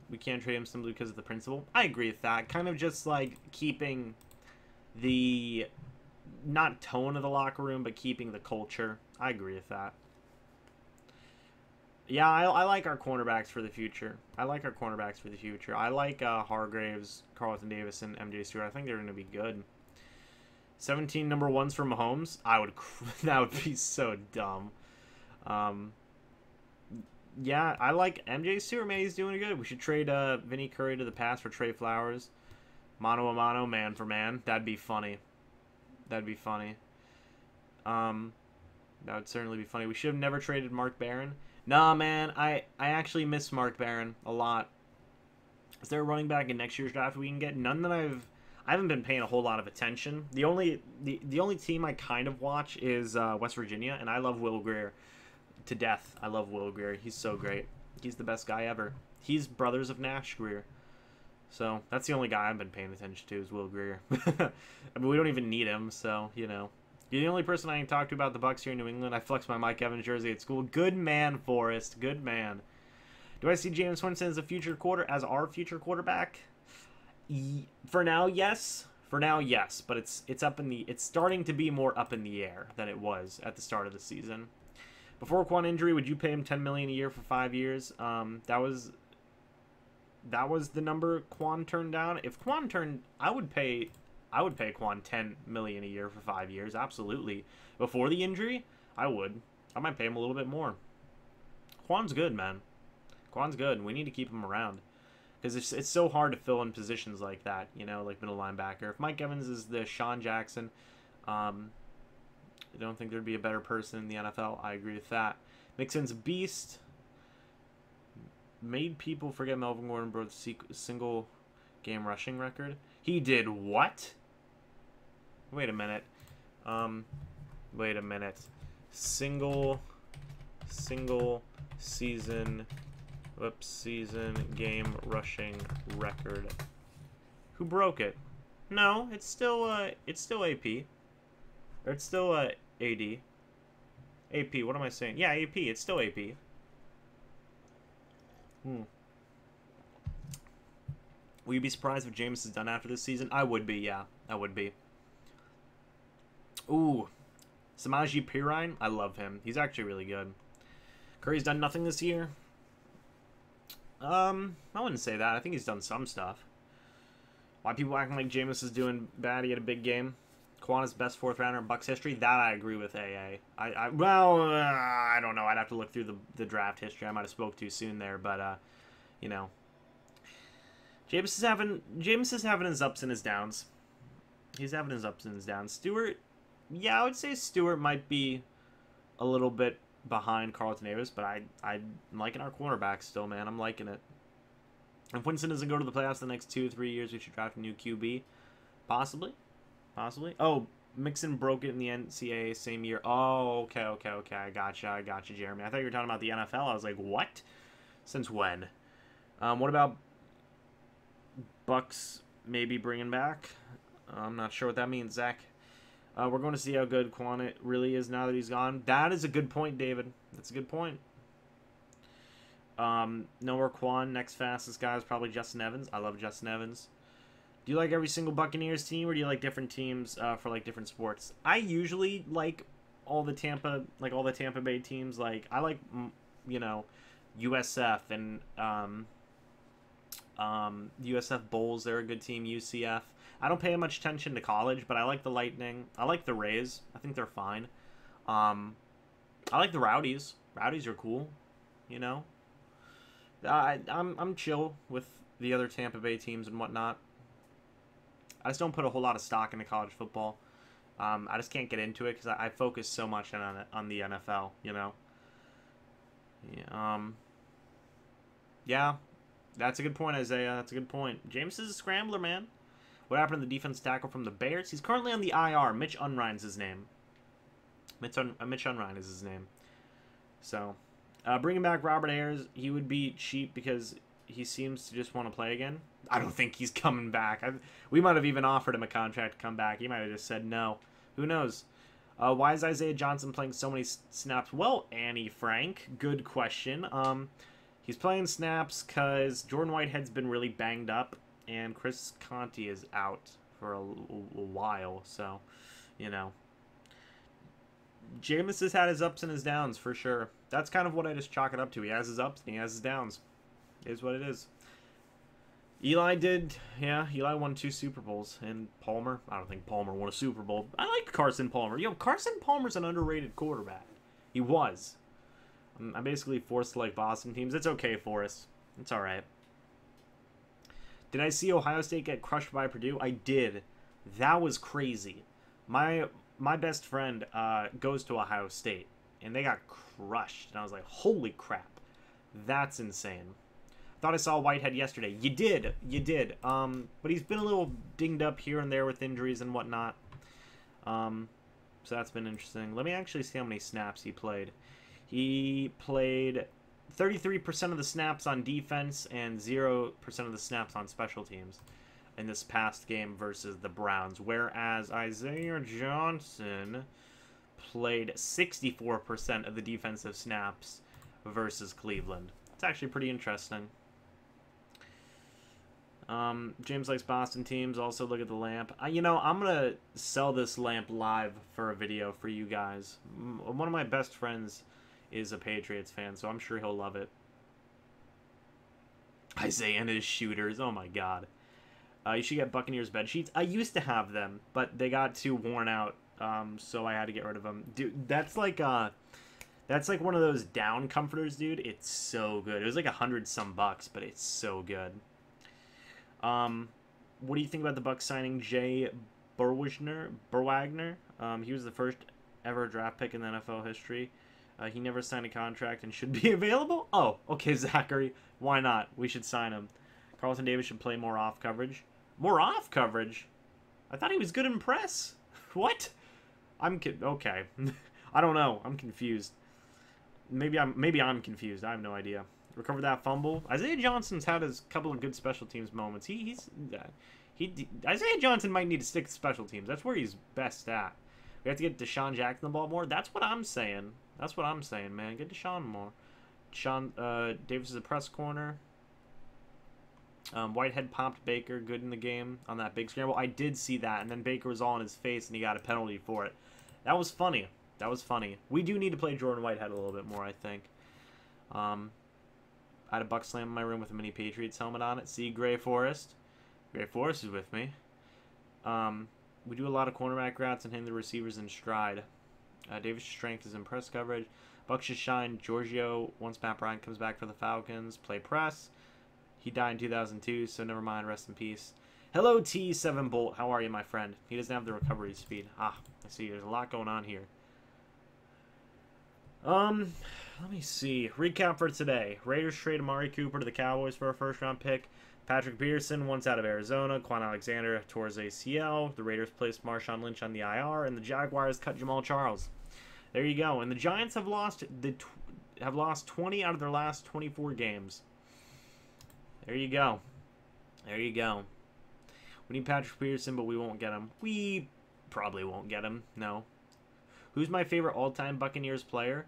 We can't trade him simply because of the principle. I agree with that. Kind of just like keeping the, not tone of the locker room, but keeping the culture. I agree with that. Yeah, I like our cornerbacks for the future. I like Hargraves, Carlton Davis, and MJ Stewart. I think they're going to be good. 17 number 1s for Mahomes. That would be so dumb. Yeah, I like MJ Stewart, man. He's doing good. We should trade Vinny Curry to the pass for Trey Flowers. Mano a mano, man for man. That'd be funny. That would certainly be funny. We should have never traded Mark Barron. Nah, man. I actually miss Mark Barron a lot. Is there a running back in next year's draft we can get? None that I haven't been paying a whole lot of attention. The only team I kind of watch is West Virginia, and I love Will Grier to death. I love Will Grier. He's so great. He's the best guy ever. He's brothers of Nash Grier. So that's the only guy I've been paying attention to is Will Grier. I mean, we don't even need him, so, you know. You're the only person I can talk to about the Bucs here in New England. I flexed my Mike Evans jersey at school. Good man, Forrest. Good man. Do I see Jameis Winston as our future quarterback? For now, yes. For now, yes. But it's starting to be more up in the air than it was at the start of the season. Before Quan injury, would you pay him $10 million a year for 5 years? That was the number Quan turned down. If Quan turned, I would pay Quan $10 million a year for 5 years. Absolutely. Before the injury, I would. I might pay him a little bit more. Quan's good, man. Quan's good. We need to keep him around because it's so hard to fill in positions like that. You know, like middle linebacker. If Mike Evans is the Sean Jackson, I don't think there'd be a better person in the NFL. I agree with that. Mixon's a beast. Made people forget Melvin Gordon broke the single game rushing record. He did what? Wait a minute. Wait a minute. Single season game rushing record. Who broke it? No, it's still AP. Or it's still AD. AP, what am I saying? Yeah, AP, it's still AP. Will you be surprised if Jameis is done after this season? I would be, yeah. I would be. Ooh. Samaje Perine, I love him. He's actually really good. Curry's done nothing this year. I wouldn't say that. I think he's done some stuff. Why people acting like Jameis is doing bad? He had a big game. Quan is best fourth rounder in Bucs history. That I agree with. AA. I don't know. I'd have to look through the draft history. I might have spoke too soon there, but you know, Jameis is having his ups and his downs. He's having his ups and his downs. Stewart, yeah, I would say Stewart might be a little bit behind Carlton Davis, but I'm liking our cornerbacks still, man. I'm liking it. If Winston doesn't go to the playoffs the next 2-3 years, we should draft a new QB. Possibly. Oh, Mixon broke it in the NCAA same year. Oh, okay. I gotcha, Jeremy. I thought you were talking about the NFL. I was like, what? Since when? What about Bucks maybe bringing back? I'm not sure what that means, Zach. We're going to see how good Quan really is now that he's gone. That is a good point, David. That's a good point. No more Quan. Next fastest guy is probably Justin Evans. I love Justin Evans. Do you like every single Buccaneers team, or do you like different teams for like different sports? I usually like all the Tampa Bay teams. Like I like USF and USF Bulls. They're a good team. UCF. I don't pay much attention to college, but I like the Lightning. I like the Rays. I think they're fine. I like the Rowdies. Rowdies are cool. You know. I'm chill with the other Tampa Bay teams and whatnot. I just don't put a whole lot of stock into college football. I just can't get into it because I focus so much on the NFL, you know. Yeah, that's a good point, Isaiah. That's a good point. Jameis is a scrambler, man. What happened to the defense tackle from the Bears? He's currently on the IR. Mitch Unrein's his name. Mitch Unrein is his name. So, bringing back Robert Ayers, he would be cheap because he seems to just want to play again. I don't think he's coming back. We might have even offered him a contract to come back. He might have just said no. Who knows? Why is Isaiah Johnson playing so many snaps? Well, Annie Frank, good question. He's playing snaps because Jordan Whitehead's been really banged up, and Chris Conte is out for a while. So, you know. Jameis has had his ups and his downs, for sure. That's kind of what I just chalk it up to. He has his ups and he has his downs. It is what it is. Eli won 2 Super Bowls. And Palmer, I don't think Palmer won a Super Bowl. I like Carson Palmer. Carson Palmer's an underrated quarterback. He was. I'm basically forced to like Boston teams. It's okay for us. It's alright. Did I see Ohio State get crushed by Purdue? I did. That was crazy. My best friend goes to Ohio State. And they got crushed. And I was like, holy crap. That's insane. Thought I saw Whitehead yesterday. You did. But he's been a little dinged up here and there with injuries and whatnot. So that's been interesting. Let me actually see how many snaps he played. He played 33% of the snaps on defense and 0% of the snaps on special teams in this past game versus the Browns. Whereas Isaiah Johnson played 64% of the defensive snaps versus Cleveland. It's actually pretty interesting. James likes Boston teams. Also, look at the lamp. I'm going to sell this lamp live for a video for you guys. One of my best friends is a Patriots fan, so I'm sure he'll love it. Isaiah and his shooters. Oh, my God. You should get Buccaneers bed sheets. I used to have them, but they got too worn out, so I had to get rid of them. Dude, that's like one of those down comforters, dude. It's so good. It was like $100-some, but it's so good. What do you think about the Bucs signing Jay Burwagner? He was the first ever draft pick in the NFL history. He never signed a contract and should be available. Oh, okay, Zachary. Why not? We should sign him. Carlton Davis should play more off coverage. More off coverage? I thought he was good in press. What? Okay. I don't know. I'm confused. Maybe I'm confused. I have no idea. Recover that fumble. Isaiah Johnson's had a couple of good special teams moments. Isaiah Johnson might need to stick to special teams. That's where he's best at. We have to get Deshaun Jackson the ball more. That's what I'm saying. That's what I'm saying, man. Get Deshaun more. Davis is a press corner. Whitehead popped Baker good in the game on that big scramble. I did see that, and then Baker was all in his face, and he got a penalty for it. That was funny. That was funny. We do need to play Jordan Whitehead a little bit more, I think. I had a Buck Slam in my room with a mini Patriots helmet on it. See, Gray Forest. Gray Forest is with me. We do a lot of cornerback routes and hitting the receivers in stride. Davis' strength is in press coverage. Bucks should shine. Giorgio, once Matt Bryant comes back for the Falcons, play press. He died in 2002, so never mind. Rest in peace. Hello, T7 Bolt. How are you, my friend? He doesn't have the recovery speed. Ah, I see. There's a lot going on here. Let me see. Recap for today. Raiders trade Amari Cooper to the Cowboys for a first-round pick. Patrick Peterson, once out of Arizona. Quan Alexander tore his ACL. The Raiders placed Marshawn Lynch on the IR, and the Jaguars cut Jamal Charles. There you go. And the Giants have lost 20 out of their last 24 games. There you go. There you go. We need Patrick Peterson, but we won't get him. We probably won't get him. No. Who's my favorite all-time Buccaneers player?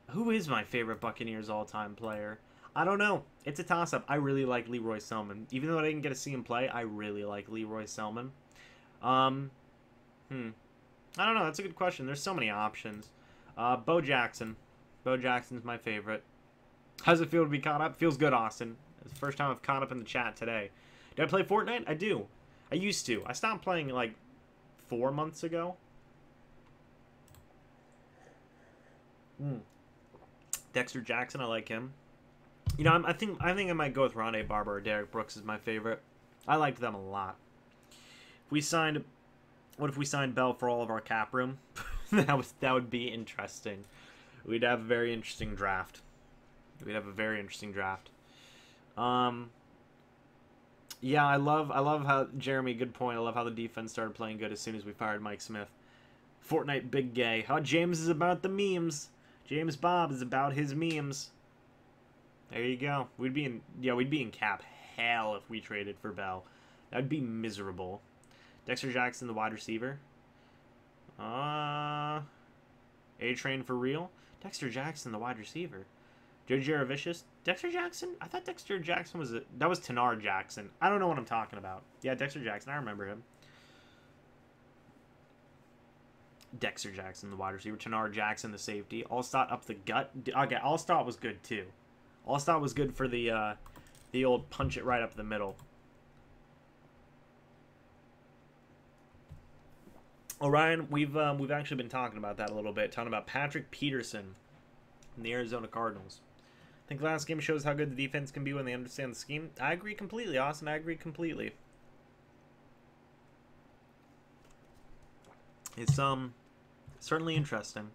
Who is my favorite Buccaneers all-time player? I don't know. It's a toss-up. I really like Leroy Selman. Even though I didn't get to see him play, I really like Leroy Selman. I don't know. That's a good question. There's so many options. Bo Jackson. Bo Jackson's my favorite. How's it feel to be caught up? Feels good, Austin. It's the first time I've caught up in the chat today. Do I play Fortnite? I do. I used to. I stopped playing like 4 months ago. Dexter Jackson, I like him. You know, I think I might go with Rondé Barber or Derek Brooks as my favorite. I liked them a lot. What if we signed Bell for all of our cap room? that would be interesting. We'd have a very interesting draft. Yeah, I love how Jeremy. Good point. I love how the defense started playing good as soon as we fired Mike Smith. Fortnite Big Gay. How James is about the memes. James Bob is about his memes. There you go. We'd be in cap hell if we traded for Bell. That'd be miserable. Dexter Jackson, the wide receiver. A-Train for real. Dexter Jackson, the wide receiver. Joe Jaravicious. Dexter Jackson? I thought Dexter Jackson was that was Tanar Jackson. I don't know what I'm talking about. Yeah, Dexter Jackson. I remember him. Dexter Jackson, the wide receiver. Tanar Jackson, the safety. Allstott up the gut. Okay, Allstott was good too. Allstott was good for the old punch it right up the middle. Orion, we've actually been talking about that a little bit. Talking about Patrick Peterson from the Arizona Cardinals. I think last game shows how good the defense can be when they understand the scheme. I agree completely, Austin. I agree completely. It's certainly interesting.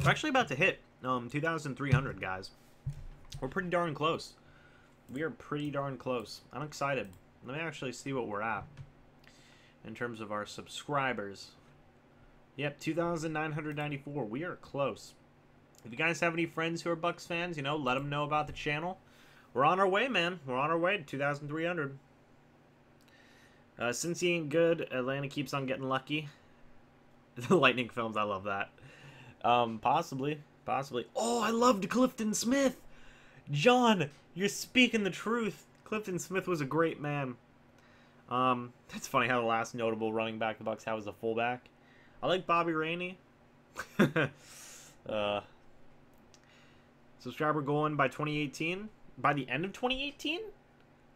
We're actually about to hit 2,300, guys. We're pretty darn close. We are pretty darn close. I'm excited. Let me actually see what we're at in terms of our subscribers. Yep, 2,994. We are close. If you guys have any friends who are Bucks fans, you know, let them know about the channel. We're on our way, man. We're on our way to 2,300. Since he ain't good, Atlanta keeps on getting lucky. The Lightning films, I love that. Possibly. Oh, I loved Clifton Smith. John, you're speaking the truth. Clifton Smith was a great man. It's funny how the last notable running back the Bucks have was a fullback. I like Bobby Rainey. Subscriber going by 2018. By the end of 2018?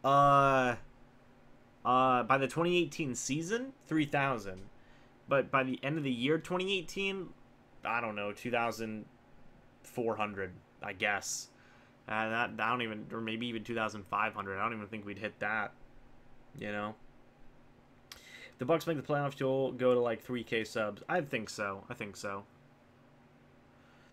By the 2018 season, 3,000. But by the end of the year 2018, I don't know, 2,400, I guess. I don't even, or maybe even 2,500. I don't even think we'd hit that. You know? If the Bucks make the playoffs, you'll go to like 3K subs. I think so.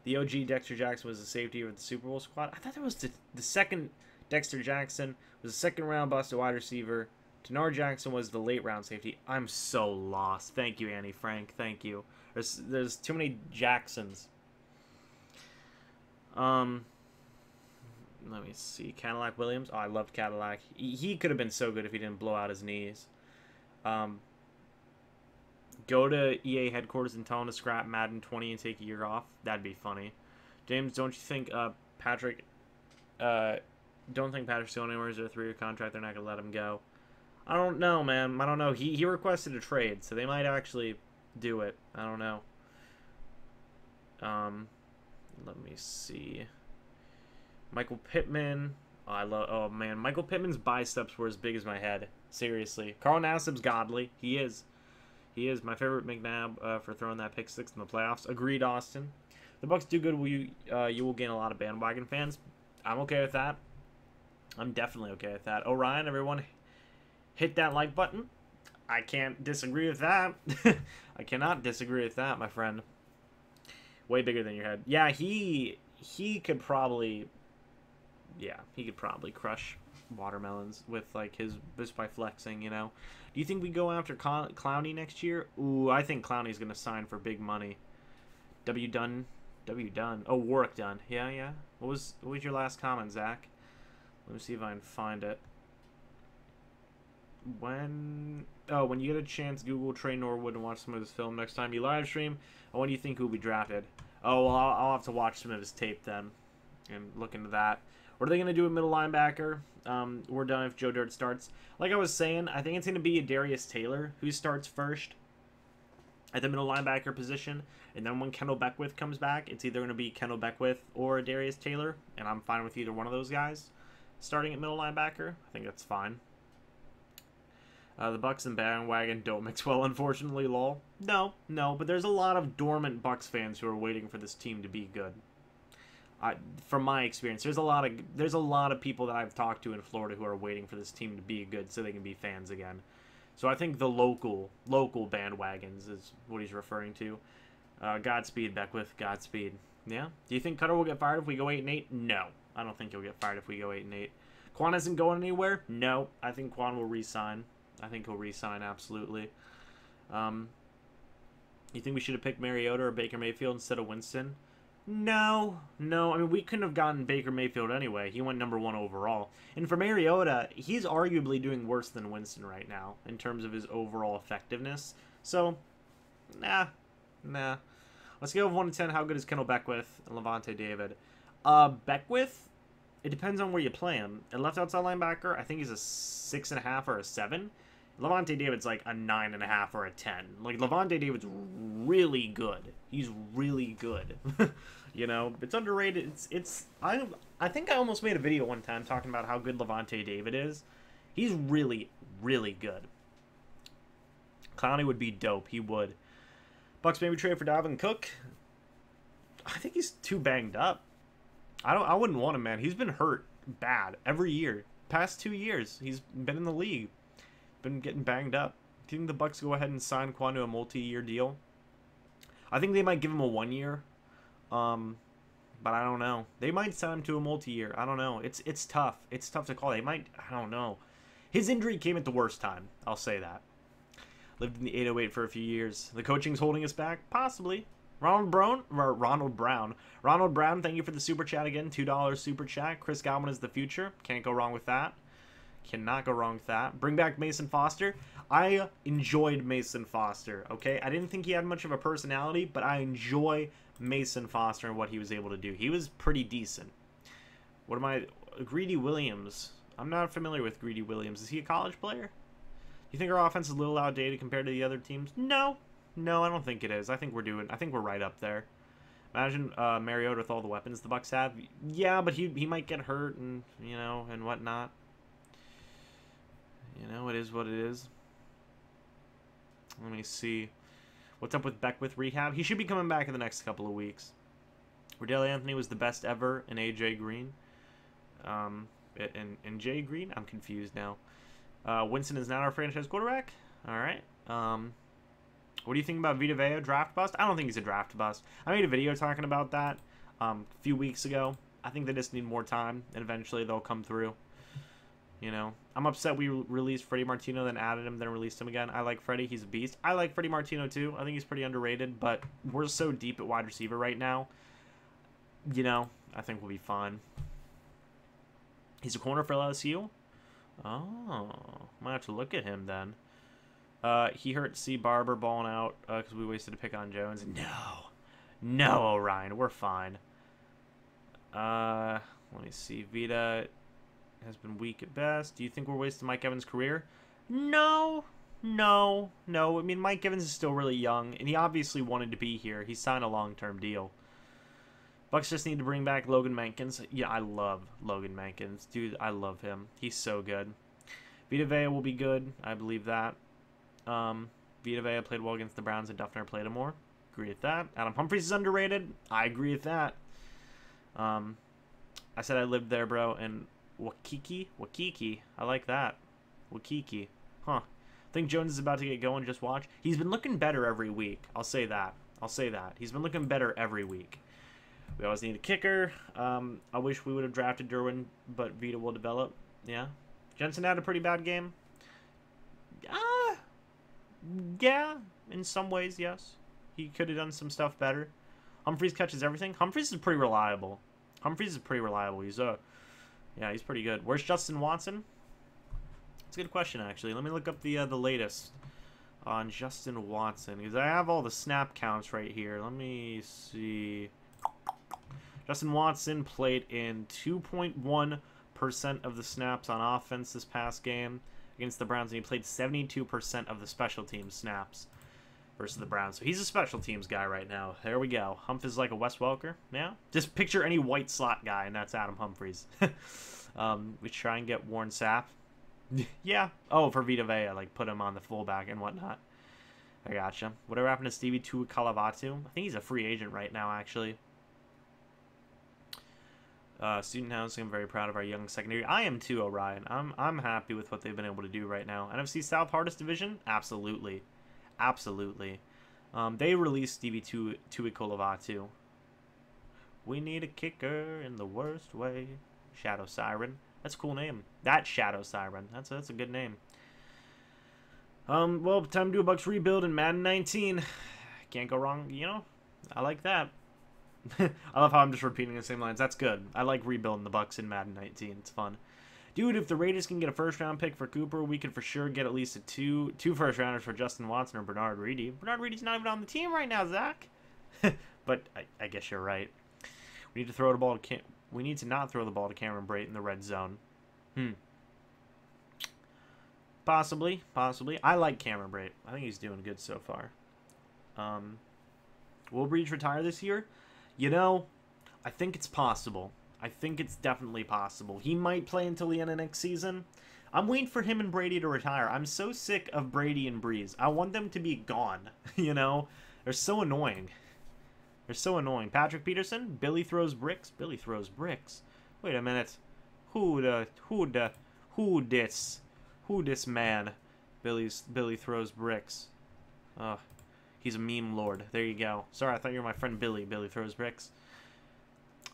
The OG Dexter Jackson was the safety of the Super Bowl squad. I thought that was the second Dexter Jackson was a second-round busted wide receiver. Tanar Jackson was the late-round safety. I'm so lost. Thank you, Annie Frank. Thank you. There's too many Jacksons. Let me see. Cadillac Williams. Oh, I loved Cadillac. He could have been so good if he didn't blow out his knees. Go to EA headquarters and tell him to scrap Madden 20 and take a year off. That'd be funny. James, don't you think Patrick... don't think Patrick's going anywhere. Is there a 3-year contract? They're not going to let him go. I don't know, man. I don't know. He requested a trade, so they might actually do it. I don't know. Let me see. Michael Pittman. Oh, man. Michael Pittman's biceps were as big as my head. Seriously. Carl Nassib's godly. He is. He is my favorite McNabb for throwing that pick six in the playoffs. Agreed, Austin. The Bucs do good. You will gain a lot of bandwagon fans. I'm okay with that. I'm definitely okay with that. Orion, everyone, hit that like button. I can't disagree with that. I cannot disagree with that, my friend. Way bigger than your head. Yeah, he could probably... Yeah, he could probably crush watermelons with like just by flexing, you know. Do you think we go after Clowney next year? Ooh, I think Clowney's gonna sign for big money. W Dunn. Oh, Warwick Dunn. Yeah. What was your last comment, Zach? Let me see if I can find it. When you get a chance, Google Trey Norwood and watch some of his film next time you live stream. When do you think he'll be drafted? Oh, well, I'll have to watch some of his tape then and look into that. What are they going to do with middle linebacker? We're done if Joe Dirt starts. Like I was saying, I think it's going to be a Darius Taylor who starts first at the middle linebacker position. And then when Kendall Beckwith comes back, it's either going to be Kendall Beckwith or Darius Taylor. And I'm fine with either one of those guys starting at middle linebacker. I think that's fine. The Bucs and bandwagon don't mix well, unfortunately, lol. No, but there's a lot of dormant Bucs fans who are waiting for this team to be good. From my experience, there's a lot of people that I've talked to in Florida who are waiting for this team to be good so they can be fans again. So I think the local bandwagons is what he's referring to. Godspeed, Beckwith. Godspeed. Yeah. Do you think Cutter will get fired if we go 8-8? No, I don't think he'll get fired if we go 8-8. Quan isn't going anywhere. No, I think Quan will re-sign. I think he'll re-sign absolutely. You think we should have picked Mariota or Baker Mayfield instead of Winston? No. I mean, we couldn't have gotten Baker Mayfield anyway. He went #1 overall. And for Mariota, he's arguably doing worse than Winston right now in terms of his overall effectiveness. So, nah. Let's go 1 to 10. How good is Kendall Beckwith and Levante David? Beckwith, it depends on where you play him. At left outside linebacker, I think he's a 6.5 or a 7. Levante David's like a 9.5 or a 10. Like, Levante David's really good. He's really good. You know, it's underrated. I think I almost made a video one time talking about how good Levante David is. He's really, really good. Clowney would be dope. He would. Bucs maybe trade for Dalvin Cook. I think he's too banged up. I wouldn't want him, man. He's been hurt bad every year. Past 2 years, he's been in the league. Been getting banged up. Do you think the Bucs go ahead and sign Quan to a multi-year deal? I think they might give him a 1 year. But I don't know. They might sign him to a multi-year. I don't know. It's tough. It's tough to call. They might. I don't know. His injury came at the worst time. I'll say that. Lived in the 808 for a few years. The coaching's holding us back? Possibly. Ronald Brown, thank you for the super chat again. $2 super chat. Chris Godwin is the future. Can't go wrong with that. Cannot go wrong with that. Bring back Mason Foster. I enjoyed Mason Foster, okay? I didn't think he had much of a personality, but I enjoy Mason Foster and what he was able to do. He was pretty decent. What am I... Greedy Williams. I'm not familiar with Greedy Williams. Is he a college player? You think our offense is a little outdated compared to the other teams? No, I don't think it is. I think we're right up there. Imagine Mariota with all the weapons the Bucs have. Yeah, but he might get hurt and and whatnot. It is what it is. Let me see. What's up with Beckwith rehab? He should be coming back in the next couple of weeks. Riddell Anthony was the best ever in AJ Green. And Jay Green? I'm confused now. Winston is not our franchise quarterback. All right. What do you think about Vita Vea, draft bust? I don't think he's a draft bust. I made a video talking about that. a few weeks ago. I think they just need more time, and eventually they'll come through. You know, I'm upset we released Freddie Martino, then added him, then released him again. I like Freddie. He's a beast. I like Freddie Martino, too. I think he's pretty underrated, but we're so deep at wide receiver right now. You know, I think we'll be fine. He's a corner for LSU? Oh, might have to look at him then. He hurt C. Barber balling out because we wasted a pick on Jones. No, Orion, we're fine. Let me see. Vita has been weak at best. Do you think we're wasting Mike Evans' career? No. I mean, Mike Evans is still really young, and he obviously wanted to be here. He signed a long-term deal. Bucs just need to bring back Logan Mankins. Yeah, I love Logan Mankins. Dude, I love him. He's so good. Vita Vea will be good. I believe that. Vita Vea played well against the Browns, and Duffner played him more. Agree with that. Adam Humphries is underrated. I agree with that. I said I lived there, bro, and Waikiki. I like that. Waikiki. Huh. I think Jones is about to get going. Just watch. He's been looking better every week. I'll say that. He's been looking better every week. We always need a kicker. I wish we would have drafted Derwin, but Vita will develop. Yeah. Jensen had a pretty bad game. Yeah. In some ways, yes. He could have done some stuff better. Humphries catches everything. Humphries is pretty reliable. Yeah, he's pretty good. Where's Justin Watson? It's a good question, actually. Let me look up the latest on Justin Watson, because I have all the snap counts right here. Let me see. Justin Watson played in 2.1% of the snaps on offense this past game against the Browns, and he played 72% of the special teams snaps versus the Browns. So he's a special teams guy right now. There we go. Humph is like a Wes Welker. Yeah. Just picture any white slot guy, and that's Adam Humphries. We try and get Warren Sapp. Yeah. Oh, for Vita Vea, like put him on the fullback and whatnot. I gotcha. Whatever happened to Stevie Tuikalavatu? I think he's a free agent right now, actually. Student housing, I'm very proud of our young secondary. I am too, Orion. I'm happy with what they've been able to do right now. NFC South hardest division? Absolutely. They released Stevie Tuikalavatu. We need a kicker in the worst way. Shadow Siren. That's a cool name. That Shadow Siren. That's a good name. Well, time to do a Bucs rebuild in Madden 19. Can't go wrong, you know? I like that. I love how I'm just repeating the same lines. That's good. I like rebuilding the Bucs in Madden 19. It's fun. Dude, if the Raiders can get a first-round pick for Cooper, we could for sure get at least two first-rounders for Justin Watson or Bernard Reedy. Bernard Reedy's not even on the team right now, Zach. But I guess you're right. We need to throw the ball to we need to not throw the ball to Cameron Brate in the red zone. Possibly. I like Cameron Brate. I think he's doing good so far. Will Breach retire this year? You know, I think it's possible. I think it's definitely possible. He might play until the end of next season. I'm waiting for him and Brady to retire. I'm so sick of Brady and Breeze. I want them to be gone, you know? They're so annoying. Patrick Peterson, Billy throws bricks. Wait a minute. Who this man? Billy throws bricks. He's a meme lord. There you go. Sorry, I thought you were my friend Billy. Billy throws bricks.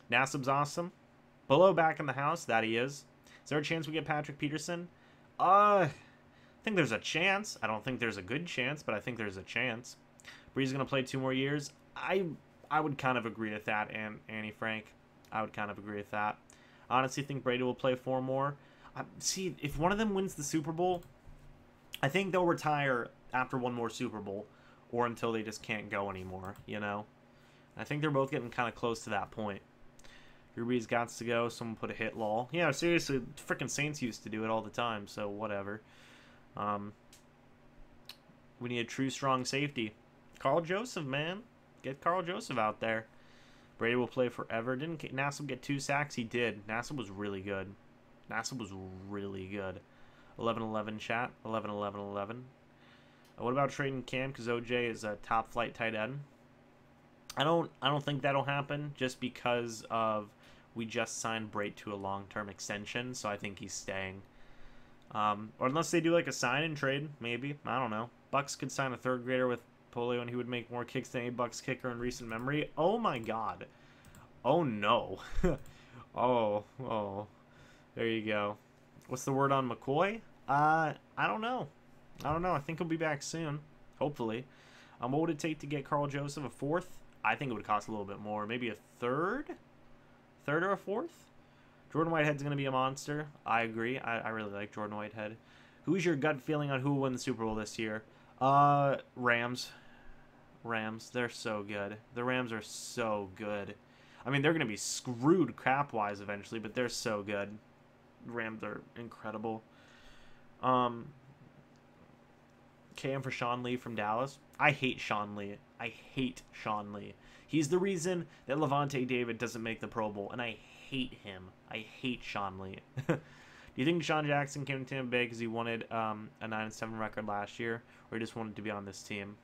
Nassib's awesome. Bullo back in the house. That he is. Is there a chance we get Patrick Peterson? I think there's a chance. I don't think there's a good chance, but I think there's a chance. Bree's going to play 2 more years. I would kind of agree with that, Annie Frank. I would kind of agree with that. I honestly think Brady will play 4 more. See, if one of them wins the Super Bowl, I think they'll retire after 1 more Super Bowl, or until they just can't go anymore, you know? I think they're both getting kind of close to that point. Ruby's got to go. Someone put a hit lol. Yeah, seriously, freaking Saints used to do it all the time, so whatever. We need a true strong safety. Carl Joseph, man. Get Carl Joseph out there. Brady will play forever. Didn't Nassib get 2 sacks? He did. Nassib was really good. 11-11 chat. 11-11-11. What about trading Cam? Because OJ is a top flight tight end. I don't think that'll happen just because of we just signed Brate to a long-term extension, so I think he's staying. Or unless they do like a sign and trade, maybe. I don't know. Bucs could sign a 3rd grader with polio and he would make more kicks than a Bucs kicker in recent memory. Oh my god. Oh, no. Oh. There you go. What's the word on McCoy? I don't know. I think he'll be back soon. Hopefully. What would it take to get Carl Joseph a fourth? I think it would cost a little bit more. Maybe a third? Third or a fourth? Jordan Whitehead's going to be a monster. I agree. I really like Jordan Whitehead. Who's your gut feeling on who will win the Super Bowl this year? Rams. Rams. They're so good. The Rams are so good. I mean, they're going to be screwed crap-wise eventually, but they're so good. Rams are incredible. KM for Sean Lee from Dallas. I hate Sean Lee. He's the reason that Levante David doesn't make the Pro Bowl, and I hate him. I hate Sean Lee. Do you think Deshaun Jackson came to Tampa Bay because he wanted a 9-7 record last year, or he just wanted to be on this team?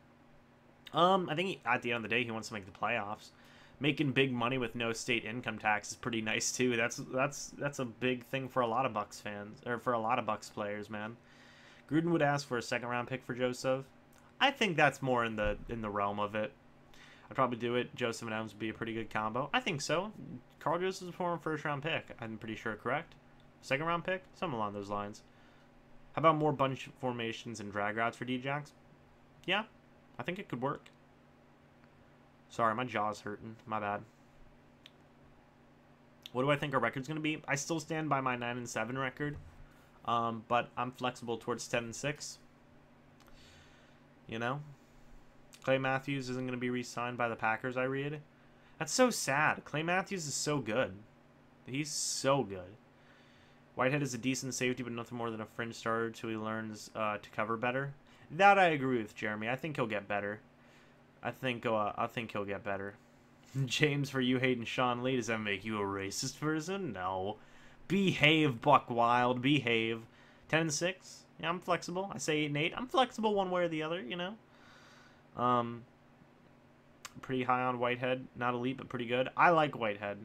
I think at the end of the day, he wants to make the playoffs. Making big money with no state income tax is pretty nice too. That's a big thing for a lot of Bucs fans, or for a lot of Bucs players, man. Gruden would ask for a second-round pick for Joseph. I think that's more in the realm of it. I'd probably do it. Joseph and Evans would be a pretty good combo. I think so. Carl Joseph's a former first-round pick. I'm pretty sure, correct? Second-round pick? Something along those lines. How about more bunch formations and drag routes for D-Jax? Yeah, I think it could work. Sorry, my jaw's hurting. My bad. What do I think our record's going to be? I still stand by my 9-7 record. But I'm flexible towards 10-6. You know? Clay Matthews isn't going to be re-signed by the Packers, I read. That's so sad. Clay Matthews is so good. He's so good. Whitehead is a decent safety, but nothing more than a fringe starter till he learns to cover better. That I agree with, Jeremy. I think he'll get better. I think he'll get better. James, for you hating Sean Lee, does that make you a racist person? No. Behave, Buck Wild. Behave. 10-6. Yeah, I'm flexible. I say 8-8. I'm flexible one way or the other, you know. Pretty high on Whitehead. Not elite, but pretty good. I like Whitehead.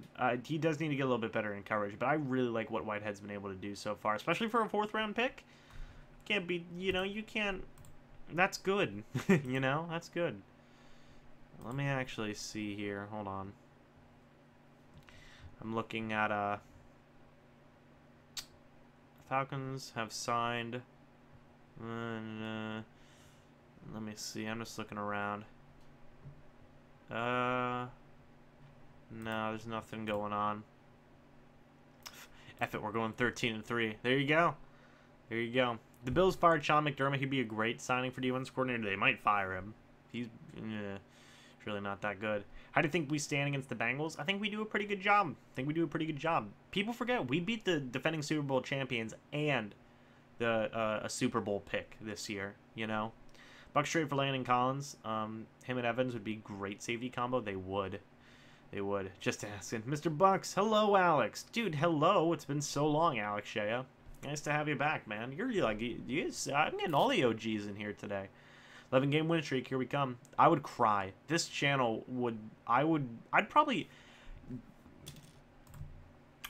He does need to get a little bit better in coverage, but I really like what Whitehead's been able to do so far, especially for a 4th-round pick. Can't be, you know, you can't. That's good. You know, that's good. Let me actually see here. Hold on. I'm looking at Falcons have signed. Let me see. I'm just looking around. No, there's nothing going on. F it, we're going 13-3. There you go. There you go. The Bills fired Sean McDermott. He'd be a great signing for defense coordinator. They might fire him. He's really not that good. How do you think we stand against the Bengals? I think we do a pretty good job. People forget we beat the defending Super Bowl champions and a Super Bowl pick this year, you know? Bucks trade for Landon Collins. Him and Evans would be great safety combo. They would. Just asking. Mr. Bucks. Hello, Alex. Dude, hello. It's been so long, Alex Shea. Nice to have you back, man. You're like, I'm getting all the OGs in here today. 11-game win streak. Here we come. I would cry. This channel would... I'd probably...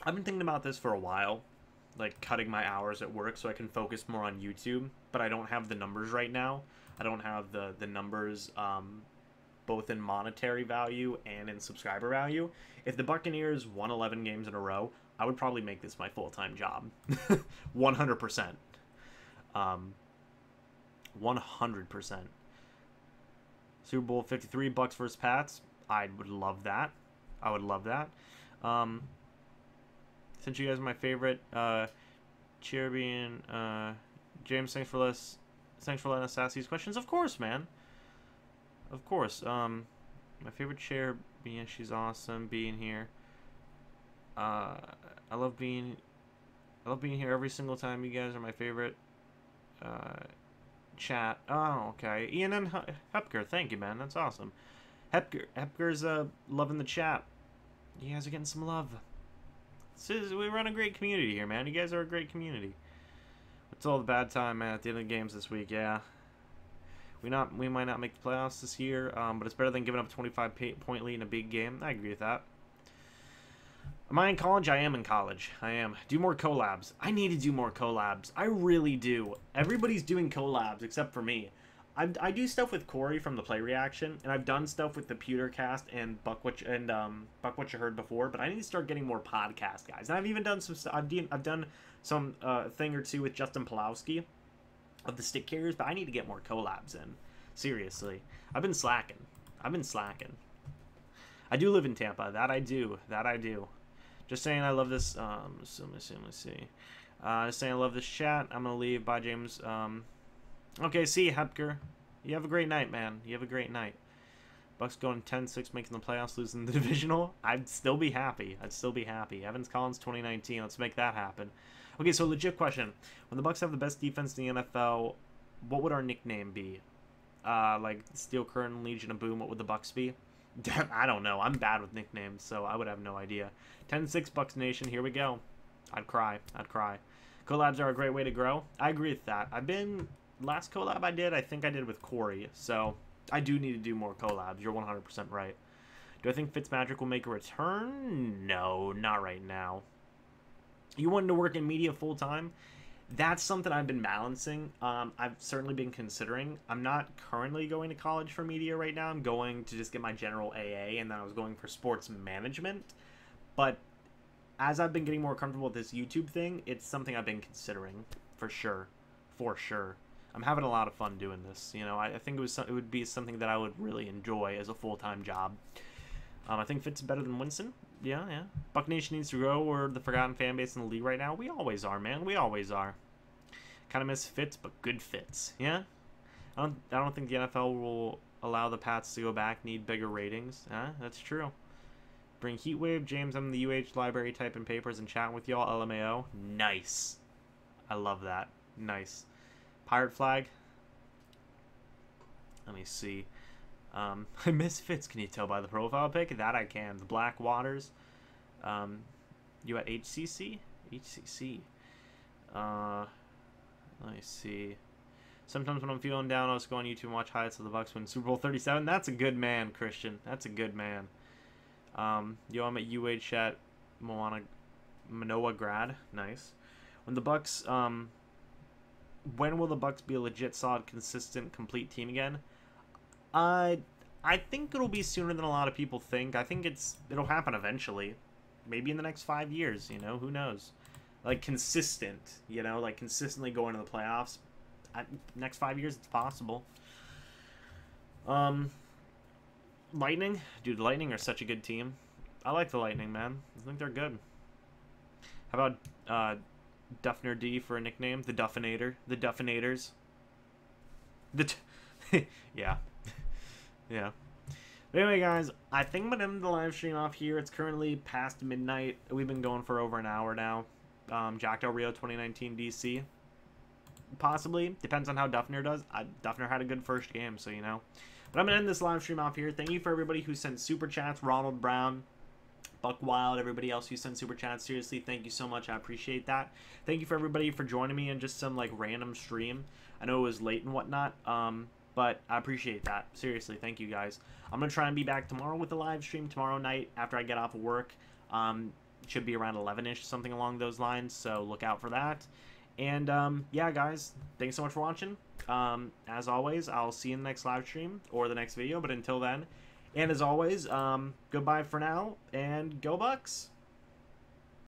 I've been thinking about this for a while. Like, cutting my hours at work so I can focus more on YouTube. But I don't have the numbers right now. I don't have the numbers both in monetary value and in subscriber value. If the Buccaneers won 11 games in a row, I would probably make this my full-time job. 100%. 100%. Super Bowl 53, Bucks versus Pats. I would love that. Since you guys are my favorite, Cherubin, James, thanks for letting us ask these questions. Of course, man. Of course. My favorite chair, being she's awesome being here. I love being here every single time. You guys are my favorite. Chat. Oh, okay. Ian and Hepker, thank you, man. That's awesome. Hepker's loving the chat. You guys are getting some love. We run a great community here, man. You guys are a great community. It's all the bad time, man, at the end of the games this week, yeah. We might not make the playoffs this year, but it's better than giving up a 25-point lead in a big game. I agree with that. Am I in college? I am in college. I am. Do more collabs. I need to do more collabs. I really do. Everybody's doing collabs except for me. I do stuff with Corey from the Play Reaction, and I've done stuff with the Pewtercast and Buck What You Heard before. But I need to start getting more podcast guys. And I've even done some. I've done some thing or two with Justin Pulowski of the Stick Carriers, but I need to get more collabs in. Seriously, I've been slacking. I do live in Tampa. That I do. Just saying I love this. Let's see. Just saying I love this chat. I'm gonna leave. Bye, James. Okay, see you, Hepker. You have a great night, man. You have a great night. Bucks going 10-6, making the playoffs, losing the divisional. I'd still be happy. Evans Collins 2019. Let's make that happen. Okay, so legit question. When the Bucks have the best defense in the NFL, what would our nickname be? Like Steel Curtain, Legion of Boom, what would the Bucks be? I don't know. I'm bad with nicknames, so I would have no idea. 10-6 Bucs Nation. Here we go. I'd cry. Collabs are a great way to grow. I agree with that. Last collab I think I did with Corey, so I do need to do more collabs. You're 100% right. Do I think Fitzmagic will make a return? No, not right now. You wanted to work in media full time? That's something I've been balancing. I've certainly been considering. I'm not currently going to college for media right now. I'm going to just get my general AA, and then I was going for sports management. But as I've been getting more comfortable with this YouTube thing, it's something I've been considering for sure. I'm having a lot of fun doing this. You know, I think it would be something that I would really enjoy as a full-time job. I think Fitz is better than Winston. Yeah. Buck Nation needs to grow. We're the forgotten fan base in the league right now. We always are, man. We always are. Kind of miss Fitz, but good Fitz. Yeah. I don't think the NFL will allow the Pats to go back. Need bigger ratings. That's true. Bring Heatwave. James, I'm in the UH library typing papers and chatting with y'all. LMAO. Nice. I love that. Nice. Pirate flag. Let me see. I miss Fitz. Can you tell by the profile pic? That I can. The Black Waters. You at HCC? HCC. Let me see. Sometimes when I'm feeling down, I'll just go on YouTube and watch highlights of the Bucks win Super Bowl 37. That's a good man, Christian. That's a good man. Yo, I'm at UH at Manoa grad. Nice. When the Bucks, when will the Bucks be a legit, solid, consistent, complete team again? I think it'll be sooner than a lot of people think. I think it'll happen eventually. Maybe in the next 5 years, you know? Who knows? Like, consistent, you know? Like, consistently going to the playoffs. Next 5 years, it's possible. Lightning? Dude, the Lightning are such a good team. I like the Lightning, man. I think they're good. How about Duffner D for a nickname? The Duffinator. The Duffinators. Yeah. Yeah. But anyway, guys, I think I'm going to end the live stream off here. It's currently past midnight. We've been going for over an hour now. Jack Del Rio 2019 DC. Possibly. Depends on how Duffner does. Duffner had a good first game, so you know. But I'm going to end this live stream off here. Thank you for everybody who sent super chats. Ronald Brown, Buck Wild, everybody else who sent super chats. Seriously, thank you so much. I appreciate that. Thank you for everybody for joining me in just some like random stream. I know it was late and whatnot, but I appreciate that. Seriously, thank you guys. I'm going to try and be back tomorrow with a live stream tomorrow night after I get off of work. Should be around 11-ish, something along those lines, so look out for that. And, yeah, guys, thanks so much for watching. As always, I'll see you in the next live stream or the next video, but until then, and as always, goodbye for now, and go Bucks!